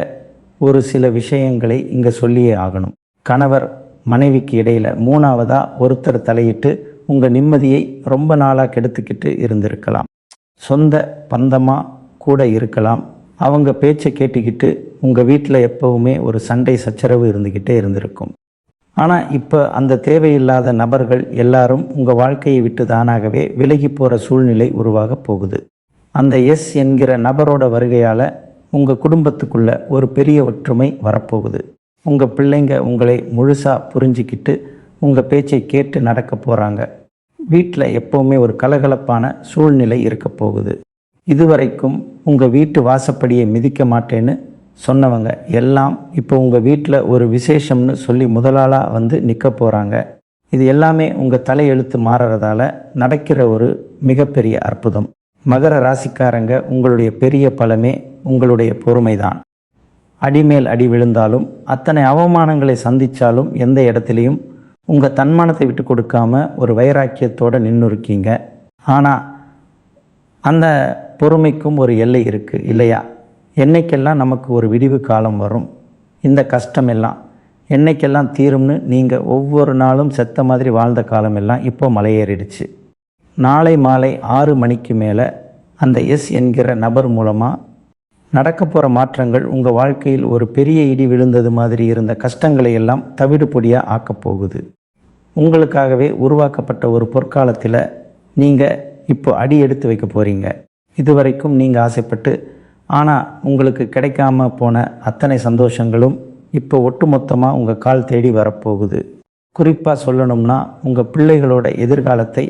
ஒரு சில விஷயங்களை இங்கே சொல்லியே ஆகணும். கணவர் மனைவிக்கு இடையில் 3ஆவதாக ஒருத்தர் தலையிட்டு உங்கள் நிம்மதியை ரொம்ப நாளாக கெடுத்துக்கிட்டு இருந்திருக்கலாம். சொந்த பந்தமாக கூட இருக்கலாம். அவங்க பேச்சை கேட்டுக்கிட்டு உங்கள் வீட்டில் எப்போவுமே ஒரு சண்டை சச்சரவு இருந்துக்கிட்டே இருந்திருக்கும். ஆனால் இப்போ அந்த தேவையில்லாத நபர்கள் எல்லாரும் உங்கள் வாழ்க்கையை விட்டு தானாகவே விலகி போகிற சூழ்நிலை உருவாக போகுது. அந்த எஸ் என்கிற நபரோட வருகையால் உங்கள் குடும்பத்துக்குள்ள ஒரு பெரிய ஒற்றுமை வரப்போகுது. உங்கள் பிள்ளைங்க உங்களை முழுசாக புரிஞ்சிக்கிட்டு உங்கள் பேச்சை கேட்டு நடக்க போகிறாங்க. வீட்டில் எப்போவுமே ஒரு கலகலப்பான சூழ்நிலை இருக்க போகுது. இதுவரைக்கும் உங்கள் வீட்டு வாசப்படியை மிதிக்க மாட்டேன்னு சொன்னவங்க எல்லாம் இப்போ உங்கள் வீட்டில் ஒரு விசேஷம்னு சொல்லி முதலாளாக வந்து நிற்க போகிறாங்க. இது எல்லாமே உங்கள் தலையெழுத்து மாறுறதால நடக்கிற ஒரு மிகப்பெரிய அற்புதம். மகர ராசிக்காரங்க, உங்களுடைய பெரிய பலமே உங்களுடைய பொறுமைதான். அடிமேல் அடி விழுந்தாலும் அத்தனை அவமானங்களை சந்தித்தாலும் எந்த இடத்துலையும் உங்கள் தன்மானத்தை விட்டு கொடுக்காம ஒரு வைராக்கியத்தோடு நின்று இருக்கீங்க. ஆனால் அந்த பொறுமைக்கும் ஒரு எல்லை இருக்குது இல்லையா? என்னைக்கெல்லாம் நமக்கு ஒரு விடிவு காலம் வரும், இந்த கஷ்டமெல்லாம் என்னைக்கெல்லாம் தீரும்னு நீங்கள் ஒவ்வொரு நாளும் செத்த மாதிரி வாழ்ந்த காலமெல்லாம் இப்போ மலையேறிடுச்சு. நாளை மாலை 6 மணிக்கு மேலே அந்த எஸ் என்கிற நபர் மூலமாக நடக்க போகிற மாற்றங்கள் உங்கள் வாழ்க்கையில் ஒரு பெரிய இடி விழுந்தது மாதிரி இருந்த கஷ்டங்களை எல்லாம் தவிடு பொடியாக ஆக்கப் போகுது. உங்களுக்காகவே உருவாக்கப்பட்ட ஒரு பொற்காலத்தில் நீங்கள் இப்போ அடி எடுத்து வைக்க போகிறீங்க. இதுவரைக்கும் நீங்கள் ஆசைப்பட்டு ஆனால் உங்களுக்கு கிடைக்காம போன அத்தனை சந்தோஷங்களும் இப்போ ஒட்டுமொத்தமாக உங்கள் கால் தேடி வரப்போகுது. குறிப்பாக சொல்லணும்னா உங்கள் பிள்ளைகளோட எதிர்காலத்தை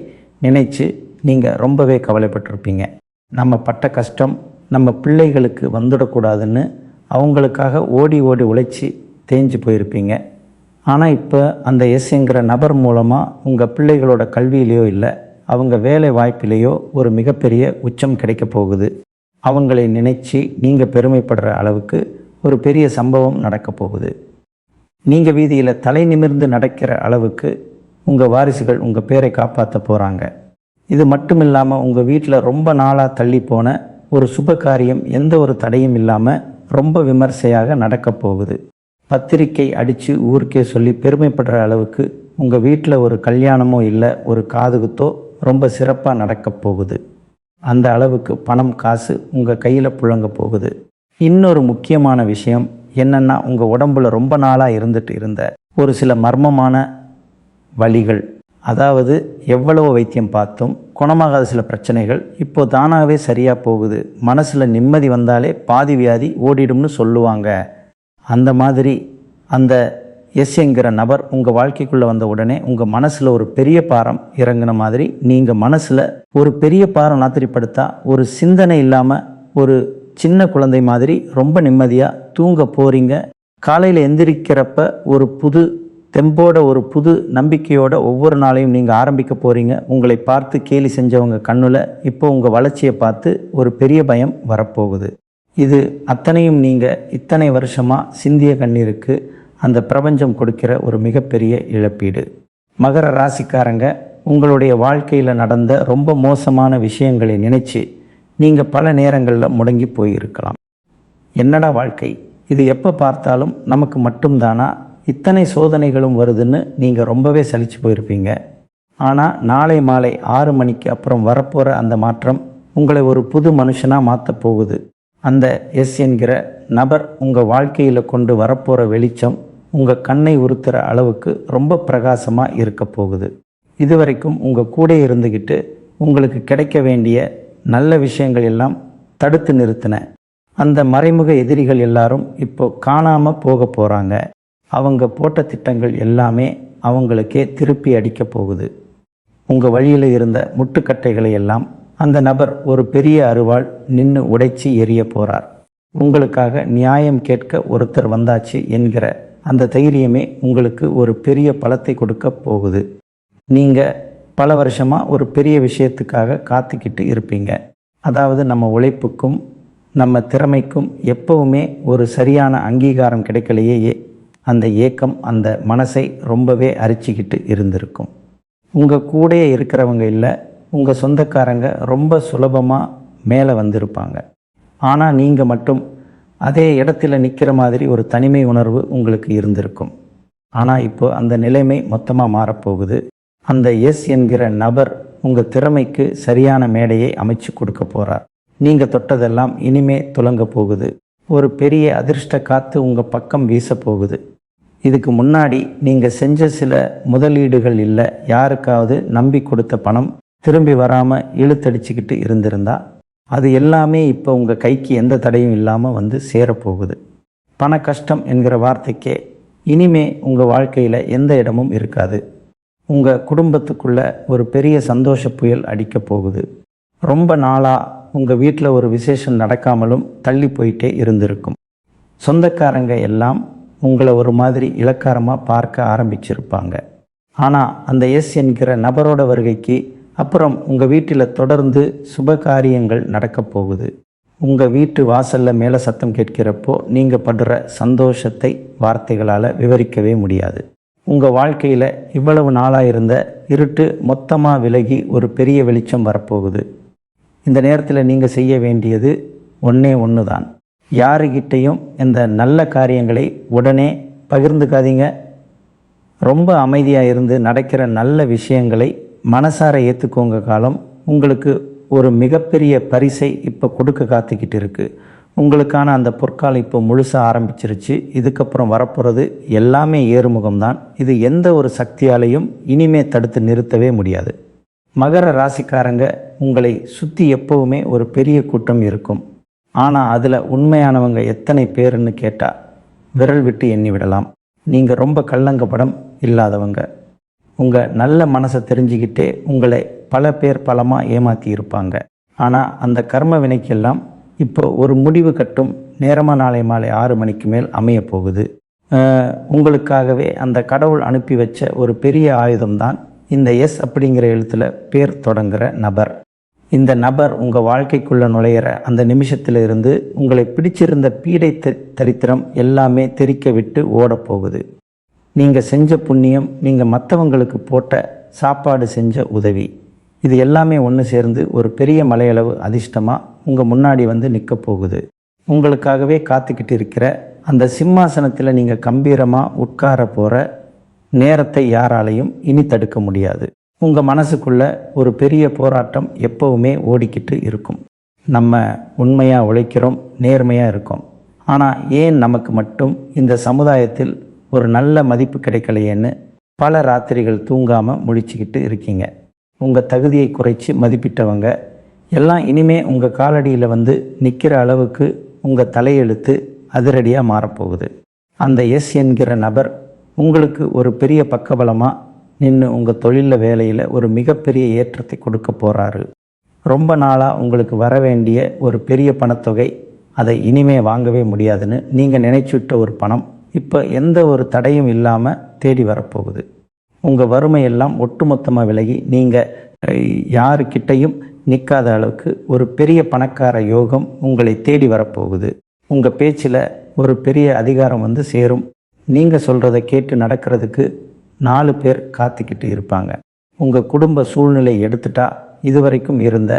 நினைச்சு நீங்கள் ரொம்பவே கவலைப்பட்டிருப்பீங்க. நம்ம பட்ட கஷ்டம் நம்ம பிள்ளைகளுக்கு வந்துடக்கூடாதுன்னு அவங்களுக்காக ஓடி ஓடி உழைச்சி தேஞ்சு போயிருப்பீங்க. ஆனால் இப்போ அந்த எஸ்ங்கிற நபர் மூலமாக உங்கள் பிள்ளைகளோட கல்வியிலையோ இல்லை அவங்க வேலை வாய்ப்பிலேயோ ஒரு மிகப்பெரிய உச்சம் கிடைக்க போகுது. அவங்களை நினைச்சு நீங்கள் பெருமைப்படுற அளவுக்கு ஒரு பெரிய சம்பவம் நடக்க போகுது. நீங்கள் வீதியில் தலை நிமிர்ந்து நடக்கிற அளவுக்கு உங்கள் வாரிசுகள் உங்கள் பேரை காப்பாற்ற போகிறாங்க. இது மட்டும் இல்லாமல் உங்கள் வீட்டில் ரொம்ப நாளாக தள்ளி போன ஒரு சுப காரியம் எந்த ஒரு தடையும் இல்லாமல் ரொம்ப விமர்சையாக நடக்க போகுது. பத்திரிக்கை அடித்து ஊருக்கே சொல்லி பெருமைப்படுற அளவுக்கு உங்கள் வீட்டில் ஒரு கல்யாணமோ இல்லை ஒரு காதுகுத்தோ ரொம்ப சிறப்பாக நடக்க போகுது. அந்த அளவுக்கு பணம் காசு உங்கள் கையில் புழங்க போகுது. இன்னொரு முக்கியமான விஷயம் என்னென்னா, உங்கள் உடம்புல ரொம்ப நாளாக இருந்துட்டு இருந்த ஒரு சில மர்மமான வலிகள், அதாவது எவ்வளவு வைத்தியம் பார்த்தும் குணமாகாத சில பிரச்சனைகள் இப்போ தானாகவே சரியாக போகுது. மனசில் நிம்மதி வந்தாலே பாதி வியாதி ஓடிடும்னு சொல்லுவாங்க. அந்த மாதிரி அந்த எஸ்ங்கிற நபர் உங்கள் வாழ்க்கைக்குள்ளே வந்த உடனே உங்கள் மனசில் ஒரு பெரிய பாரம் இறங்கின மாதிரி, நீங்கள் மனசில் ஒரு பெரிய பாரம் நாத்திரிப்படுத்தா ஒரு சிந்தனை இல்லாமல் ஒரு சின்ன குழந்தை மாதிரி ரொம்ப நிம்மதியாக தூங்க போகிறீங்க. காலையில் எந்திரிக்கிறப்ப ஒரு புது தெம்போட ஒரு புது நம்பிக்கையோட ஒவ்வொரு நாளையும் நீங்கள் ஆரம்பிக்க போகிறீங்க. உங்களை பார்த்து கேலி செஞ்சவங்க கண்ணில் இப்போ உங்கள் வளர்ச்சியை பார்த்து ஒரு பெரிய பயம் வரப்போகுது. இது அத்தனையும் நீங்கள் இத்தனை வருஷமாக சிந்திய கண்ணீருக்கு அந்த பிரபஞ்சம் கொடுக்கிற ஒரு மிகப்பெரிய இழப்பீடு. மகர ராசிக்காரங்க, உங்களுடைய வாழ்க்கையில் நடந்த ரொம்ப மோசமான விஷயங்களை நினைச்சு நீங்கள் பல நேரங்களில் முடங்கி போயிருக்கலாம். என்னடா வாழ்க்கை, இது எப்போ பார்த்தாலும் நமக்கு மட்டும்தானா, இத்தனை சோதனைகளும் வருதுன்னு நீங்கள் ரொம்பவே சலிச்சு போயிருப்பீங்க. ஆனால் நாளை மாலை 6 மணிக்கு அப்புறம் வரப்போகிற அந்த மாற்றம் உங்களை ஒரு புது மனுஷனாக மாற்ற போகுது. அந்த எஸ் என்கிற நபர் உங்கள் வாழ்க்கையில் கொண்டு வரப்போகிற வெளிச்சம் உங்கள் கண்ணை உறுத்துற அளவுக்கு ரொம்ப பிரகாசமாக இருக்க போகுது. இதுவரைக்கும் உங்கள் கூட இருந்துக்கிட்டு உங்களுக்கு கிடைக்க வேண்டிய நல்ல விஷயங்கள் எல்லாம் தடுத்து நிறுத்தின அந்த மறைமுக எதிரிகள் எல்லாரும் இப்போ காணாமல் போக போகிறாங்க. அவங்க போட்ட திட்டங்கள் எல்லாமே அவங்களுக்கே திருப்பி அடிக்கப் போகுது. உங்கள் வழியில் இருந்த முட்டுக்கட்டைகளை எல்லாம் அந்த நபர் ஒரு பெரிய அருவாள் நின்று உடைச்சி எரிய போகிறார். உங்களுக்காக நியாயம் கேட்க ஒருத்தர் வந்தாச்சு என்கிற அந்த தைரியமே உங்களுக்கு ஒரு பெரிய பலத்தை கொடுக்க போகுது. நீங்கள் பல வருஷமாக ஒரு பெரிய விஷயத்துக்காக காத்துக்கிட்டு இருப்பீங்க. அதாவது நம்ம உழைப்புக்கும் நம்ம திறமைக்கும் எப்பவுமே ஒரு சரியான அங்கீகாரம் கிடைக்கலையே, அந்த ஏக்கம் அந்த மனசை ரொம்பவே அரிச்சிக்கிட்டு இருந்திருக்கும். உங்கள் கூடயே இருக்கிறவங்க இல்லை, உங்கள் சொந்தக்காரங்க ரொம்ப சுலபமாக மேலே வந்திருப்பாங்க. ஆனால் நீங்கள் மட்டும் அதே இடத்துல நிற்கிற மாதிரி ஒரு தனிமை உணர்வு உங்களுக்கு இருந்திருக்கும். ஆனால் இப்போ அந்த நிலைமை மொத்தமாக மாறப்போகுது. அந்த எஸ் என்கிற நபர் உங்கள் திறமைக்கு சரியான மேடையை அமைச்சு கொடுக்க போகிறார். நீங்கள் தொட்டதெல்லாம் இனிமே துலங்க போகுது. ஒரு பெரிய அதிர்ஷ்ட காற்று உங்கள் பக்கம் வீச போகுது. இதுக்கு முன்னாடி நீங்கள் செஞ்ச சில முதலீடுகள் இல்லை, யாருக்காவது நம்பி கொடுத்த பணம் திரும்பி வராமல் இழுத்தடிச்சிக்கிட்டு இருந்திருந்தா அது எல்லாமே இப்போ உங்கள் கைக்கு எந்த தடையும் இல்லாமல் வந்து சேரப்போகுது. பண கஷ்டம் என்கிற வார்த்தைக்கே இனிமே உங்கள் வாழ்க்கையில் எந்த இடமும் இருக்காது. உங்கள் குடும்பத்துக்குள்ள ஒரு பெரிய சந்தோஷ புயல் அடிக்க போகுது. ரொம்ப நாளாக உங்கள் வீட்டில் ஒரு விசேஷம் நடக்காமலும் தள்ளி போயிட்டே இருந்திருக்கும். சொந்தக்காரங்க எல்லாம் உங்களை ஒரு மாதிரி இளக்காரமாக பார்க்க ஆரம்பிச்சிருப்பாங்க. ஆனால் அந்த எஸ் என்கிற நபரோட வருகைக்கு அப்புறம் உங்கள் வீட்டில் தொடர்ந்து சுப காரியங்கள் நடக்கப் போகுது. உங்கள் வீட்டு வாசலில் மேலே சத்தம் கேட்கிறப்போ நீங்கள் படுற சந்தோஷத்தை வார்த்தைகளால் விவரிக்கவே முடியாது. உங்கள் வாழ்க்கையில் இவ்வளவு நாளாக இருந்த இருட்டு மொத்தமாக விலகி ஒரு பெரிய வெளிச்சம் வரப்போகுது. இந்த நேரத்தில் நீங்கள் செய்ய வேண்டியது ஒன்று தான். யாருக்கிட்டையும் இந்த நல்ல காரியங்களை உடனே பகிர்ந்துக்காதீங்க. ரொம்ப அமைதியாக இருந்து நடக்கிற நல்ல விஷயங்களை மனசார ஏற்றுக்கோங்க. காலம் உங்களுக்கு ஒரு மிகப்பெரிய பரிசை இப்போ கொடுக்க காத்துக்கிட்டு இருக்குது. உங்களுக்கான அந்த பொற்காலம் இப்போ முழுசாக ஆரம்பிச்சிருச்சு. இதுக்கப்புறம் வரப்போகிறது எல்லாமே ஏறுமுகம்தான். இது எந்த ஒரு சக்தியாலையும் இனிமே தடுத்து நிறுத்தவே முடியாது. மகர ராசிக்காரங்க, உங்களை சுற்றி எப்போவுமே ஒரு பெரிய கூட்டம் இருக்கும். ஆனால் அதில் உண்மையானவங்க எத்தனை பேருன்னு கேட்டால் விரல் விட்டு எண்ணி விடலாம். நீங்கள் ரொம்ப கள்ளங்கப்படம் இல்லாதவங்க. உங்கள் நல்ல மனசை தெரிஞ்சுக்கிட்டே உங்களை பல பேர் பலமாக ஏமாற்றி இருப்பாங்க. ஆனால் அந்த கர்ம வினைக்கெல்லாம் இப்போ ஒரு முடிவு கட்டும் நேரமாக நாளை மாலை 6 மணிக்கு மேல் அமைய போகுது. உங்களுக்காகவே அந்த கடவுள் அனுப்பி வச்ச ஒரு பெரிய ஆயுதம்தான் இந்த எஸ் அப்படிங்கிற எழுத்தில் பேர் தொடங்குகிற நபர். இந்த நபர் உங்கள் வாழ்க்கைக்குள்ளே நுழையிற அந்த நிமிஷத்தில் இருந்து உங்களை பிடிச்சிருந்த பீடை தரித்திரம் எல்லாமே தெறிக்க விட்டு ஓடப்போகுது. நீங்கள் செஞ்ச புண்ணியம், நீங்கள் மற்றவங்களுக்கு போட்ட சாப்பாடு, செஞ்ச உதவி, இது எல்லாமே ஒன்று சேர்ந்து ஒரு பெரிய மலையளவு அதிர்ஷ்டமாக உங்கள் முன்னாடி வந்து நிற்க போகுது. உங்களுக்காகவே காத்துக்கிட்டு இருக்கிற அந்த சிம்மாசனத்தில் நீங்கள் கம்பீரமாக உட்கார போகிற நேரத்தை யாராலையும் இனி தடுக்க முடியாது. உங்கள் மனசுக்குள்ளே ஒரு பெரிய போராட்டம் எப்போவுமே ஓடிக்கிட்டு இருக்கும். நம்ம உண்மையாக உழைக்கிறோம், நேர்மையாக இருக்கோம். ஆனால் ஏன் நமக்கு மட்டும் இந்த சமுதாயத்தில் ஒரு நல்ல மதிப்பு கிடைக்கலையேன்னு பல ராத்திரிகள் தூங்காமல் முழிச்சிக்கிட்டு இருக்கீங்க. உங்கள் தகுதியை குறைச்சி மதிப்பிட்டவங்க எல்லாம் இனிமே உங்கள் காலடியில் வந்து நிற்கிற அளவுக்கு உங்கள் தலையெழுத்து அதிரடியாக மாறப்போகுது. அந்த எஸ் என்கிற நபர் உங்களுக்கு ஒரு பெரிய பக்கபலமாக நின்று உங்கள் தொழிலில் வேலையில் ஒரு மிகப்பெரிய ஏற்றத்தை கொடுக்க போகிறாரு. ரொம்ப நாளாக உங்களுக்கு வர வேண்டிய ஒரு பெரிய பணத்தொகை, அதை இனிமே வாங்கவே முடியாதுன்னு நீங்கள் நினைச்சுட்ட ஒரு பணம் இப்போ எந்த ஒரு தடையும் இல்லாமல் தேடி வரப்போகுது. உங்கள் வறுமையெல்லாம் ஒட்டுமொத்தமாக விலகி நீங்கள் யாருக்கிட்டையும் நிற்காத அளவுக்கு ஒரு பெரிய பணக்கார யோகம் உங்களை தேடி வரப்போகுது. உங்கள் பேச்சில் ஒரு பெரிய அதிகாரம் வந்து சேரும். நீங்கள் சொல்கிறத கேட்டு நடக்கிறதுக்கு 4 பேர் காத்துக்கிட்டு இருப்பாங்க. உங்கள் குடும்ப சூழ்நிலை எடுத்துட்டா இதுவரைக்கும் இருந்த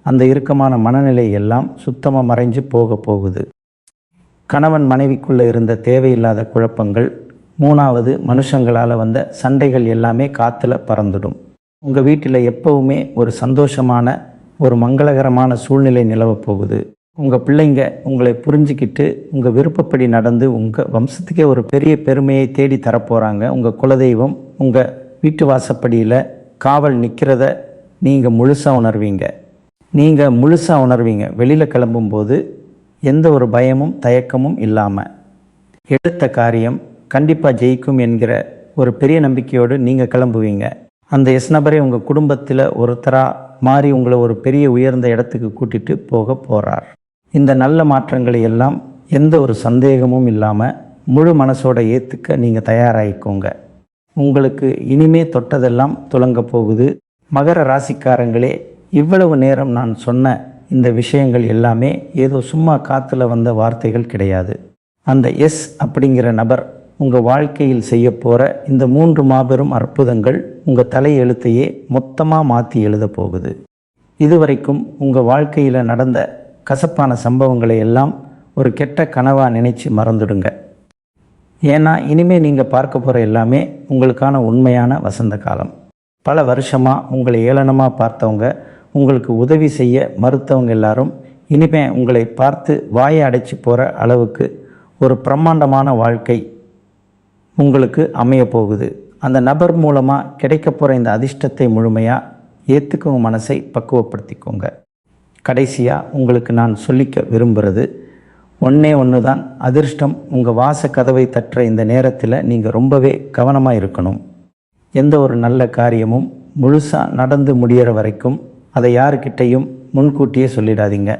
அந்த இறுக்கமான மனநிலை எல்லாம் சுத்தமாக மறைஞ்சு போகுது. கணவன் மனைவிக்குள்ளே இருந்த தேவையில்லாத குழப்பங்கள், 3வது மனுஷங்களால் வந்த சண்டைகள் எல்லாமே காற்றுல பறந்துடும். உங்கள் வீட்டில் எப்போவுமே ஒரு சந்தோஷமான ஒரு மங்களகரமான சூழ்நிலை நிலவப் போகுது. உங்கள் பிள்ளைங்க உங்களை புரிஞ்சிக்கிட்டு உங்கள் விருப்பப்படி நடந்து உங்கள் வம்சத்துக்கே ஒரு பெரிய பெருமையை தேடி தரப்போகிறாங்க. உங்கள் குலதெய்வம் உங்கள் வீட்டு வாசப்படியில் காவல் நிற்கிறத நீங்கள் முழுசாக உணர்வீங்க. வெளியில் கிளம்பும்போது எந்த ஒரு பயமும் தயக்கமும் இல்லாமல் எடுத்த காரியம் கண்டிப்பாக ஜெயிக்கும் என்கிற ஒரு பெரிய நம்பிக்கையோடு நீங்கள் கிளம்புவீங்க. அந்த எஸ் நபரே உங்கள் குடும்பத்தில் ஒருத்தராக மாறி உங்களை ஒரு பெரிய உயர்ந்த இடத்துக்கு கூட்டிகிட்டு போக போகிறார். இந்த நல்ல மாற்றங்களை எல்லாம் எந்த ஒரு சந்தேகமும் இல்லாமல் முழு மனசோட ஏற்றுக்க நீங்கள் தயாராகிக்கோங்க. உங்களுக்கு இனிமே தொட்டதெல்லாம் துலங்க போகுது. மகர ராசிக்காரங்களே, இவ்வளவு நேரம் நான் சொன்ன இந்த விஷயங்கள் எல்லாமே ஏதோ சும்மா காற்றுல வந்த வார்த்தைகள் கிடையாது. அந்த எஸ் அப்படிங்கிற நபர் உங்கள் வாழ்க்கையில் செய்ய போகிற இந்த 3 மாபெரும் அற்புதங்கள் உங்கள் தலையெழுத்தையே மொத்தமாக மாற்றி எழுத போகுது. இதுவரைக்கும் உங்கள் வாழ்க்கையில் நடந்த கசப்பான சம்பவங்களை எல்லாம் ஒரு கெட்ட கனவாக நினச்சி மறந்துடுங்க. ஏன்னா இனிமேல் நீங்கள் பார்க்க போகிற எல்லாமே உங்களுக்கான உண்மையான வசந்த காலம். பல வருஷமாக உங்களை ஏளனமாக பார்த்தவங்க, உங்களுக்கு உதவி செய்ய மறுத்தவங்க எல்லாரும் இனிமேல் உங்களை பார்த்து வாயை அடைச்சி போகிற அளவுக்கு ஒரு பிரம்மாண்டமான வாழ்க்கை உங்களுக்கு அமைய போகுது. அந்த நபர் மூலமாக கிடைக்க போகிற இந்த அதிர்ஷ்டத்தை முழுமையாக ஏற்றுக்கோங்க, மனசை பக்குவப்படுத்திக்கோங்க. கடைசியாக உங்களுக்கு நான் சொல்லிக்க விரும்புகிறது ஒன்று தான். அதிர்ஷ்டம் உங்கள் வாச கதவை தட்டுற இந்த நேரத்தில் நீங்கள் ரொம்பவே கவனமாக இருக்கணும். எந்த ஒரு நல்ல காரியமும் முழுசாக நடந்து முடிகிற வரைக்கும் அதை யாருக்கிட்டையும் முன்கூட்டியே சொல்லிடாதீங்க.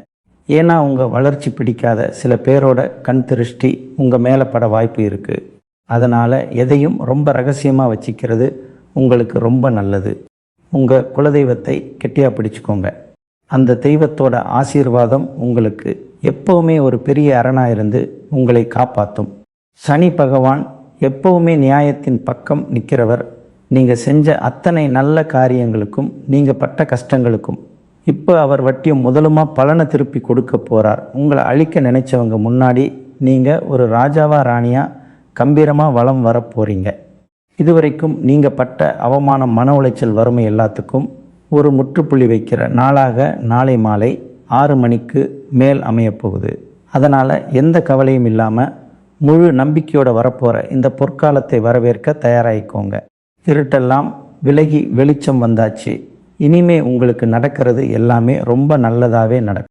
ஏன்னா உங்கள் வளர்ச்சி பிடிக்காத சில பேரோட கண் திருஷ்டி உங்கள் மேலே பட வாய்ப்பு இருக்குது. அதனால் எதையும் ரொம்ப ரகசியமாக வச்சுக்கிறது உங்களுக்கு ரொம்ப நல்லது. உங்கள் குலதெய்வத்தை கெட்டியாக பிடிச்சிக்கோங்க. அந்த தெய்வத்தோட ஆசீர்வாதம் உங்களுக்கு எப்போவுமே ஒரு பெரிய அரணாக இருந்து உங்களை காப்பாற்றும். சனி பகவான் எப்போவுமே நியாயத்தின் பக்கம் நிற்கிறவர். நீங்கள் செஞ்ச அத்தனை நல்ல காரியங்களுக்கும் நீங்கள் பட்ட கஷ்டங்களுக்கும் இப்போ அவர் வட்டியும் முதலுமா பலனை திருப்பி கொடுக்க போகிறார். உங்களை அழிக்க நினைச்சவங்க முன்னாடி நீங்கள் ஒரு ராஜாவா ராணியாக கம்பீரமாக வலம் வர போகிறீங்க. இதுவரைக்கும் நீங்கள் பட்ட அவமானம், மன உளைச்சல், வறுமை எல்லாத்துக்கும் ஒரு முற்றுப்புள்ளி வைக்கிற நாளாக நாளை மாலை 6 மணிக்கு மேல் அமையப்போகுது. அதனால் எந்த கவலையும் இல்லாமல் முழு நம்பிக்கையோடு வரப்போகிற இந்த பொற்காலத்தை வரவேற்க தயாராகிக்கோங்க. இருட்டெல்லாம் விலகி வெளிச்சம் வந்தாச்சு. இனிமே உங்களுக்கு நடக்கிறது எல்லாமே ரொம்ப நல்லதாகவே நடக்கும்.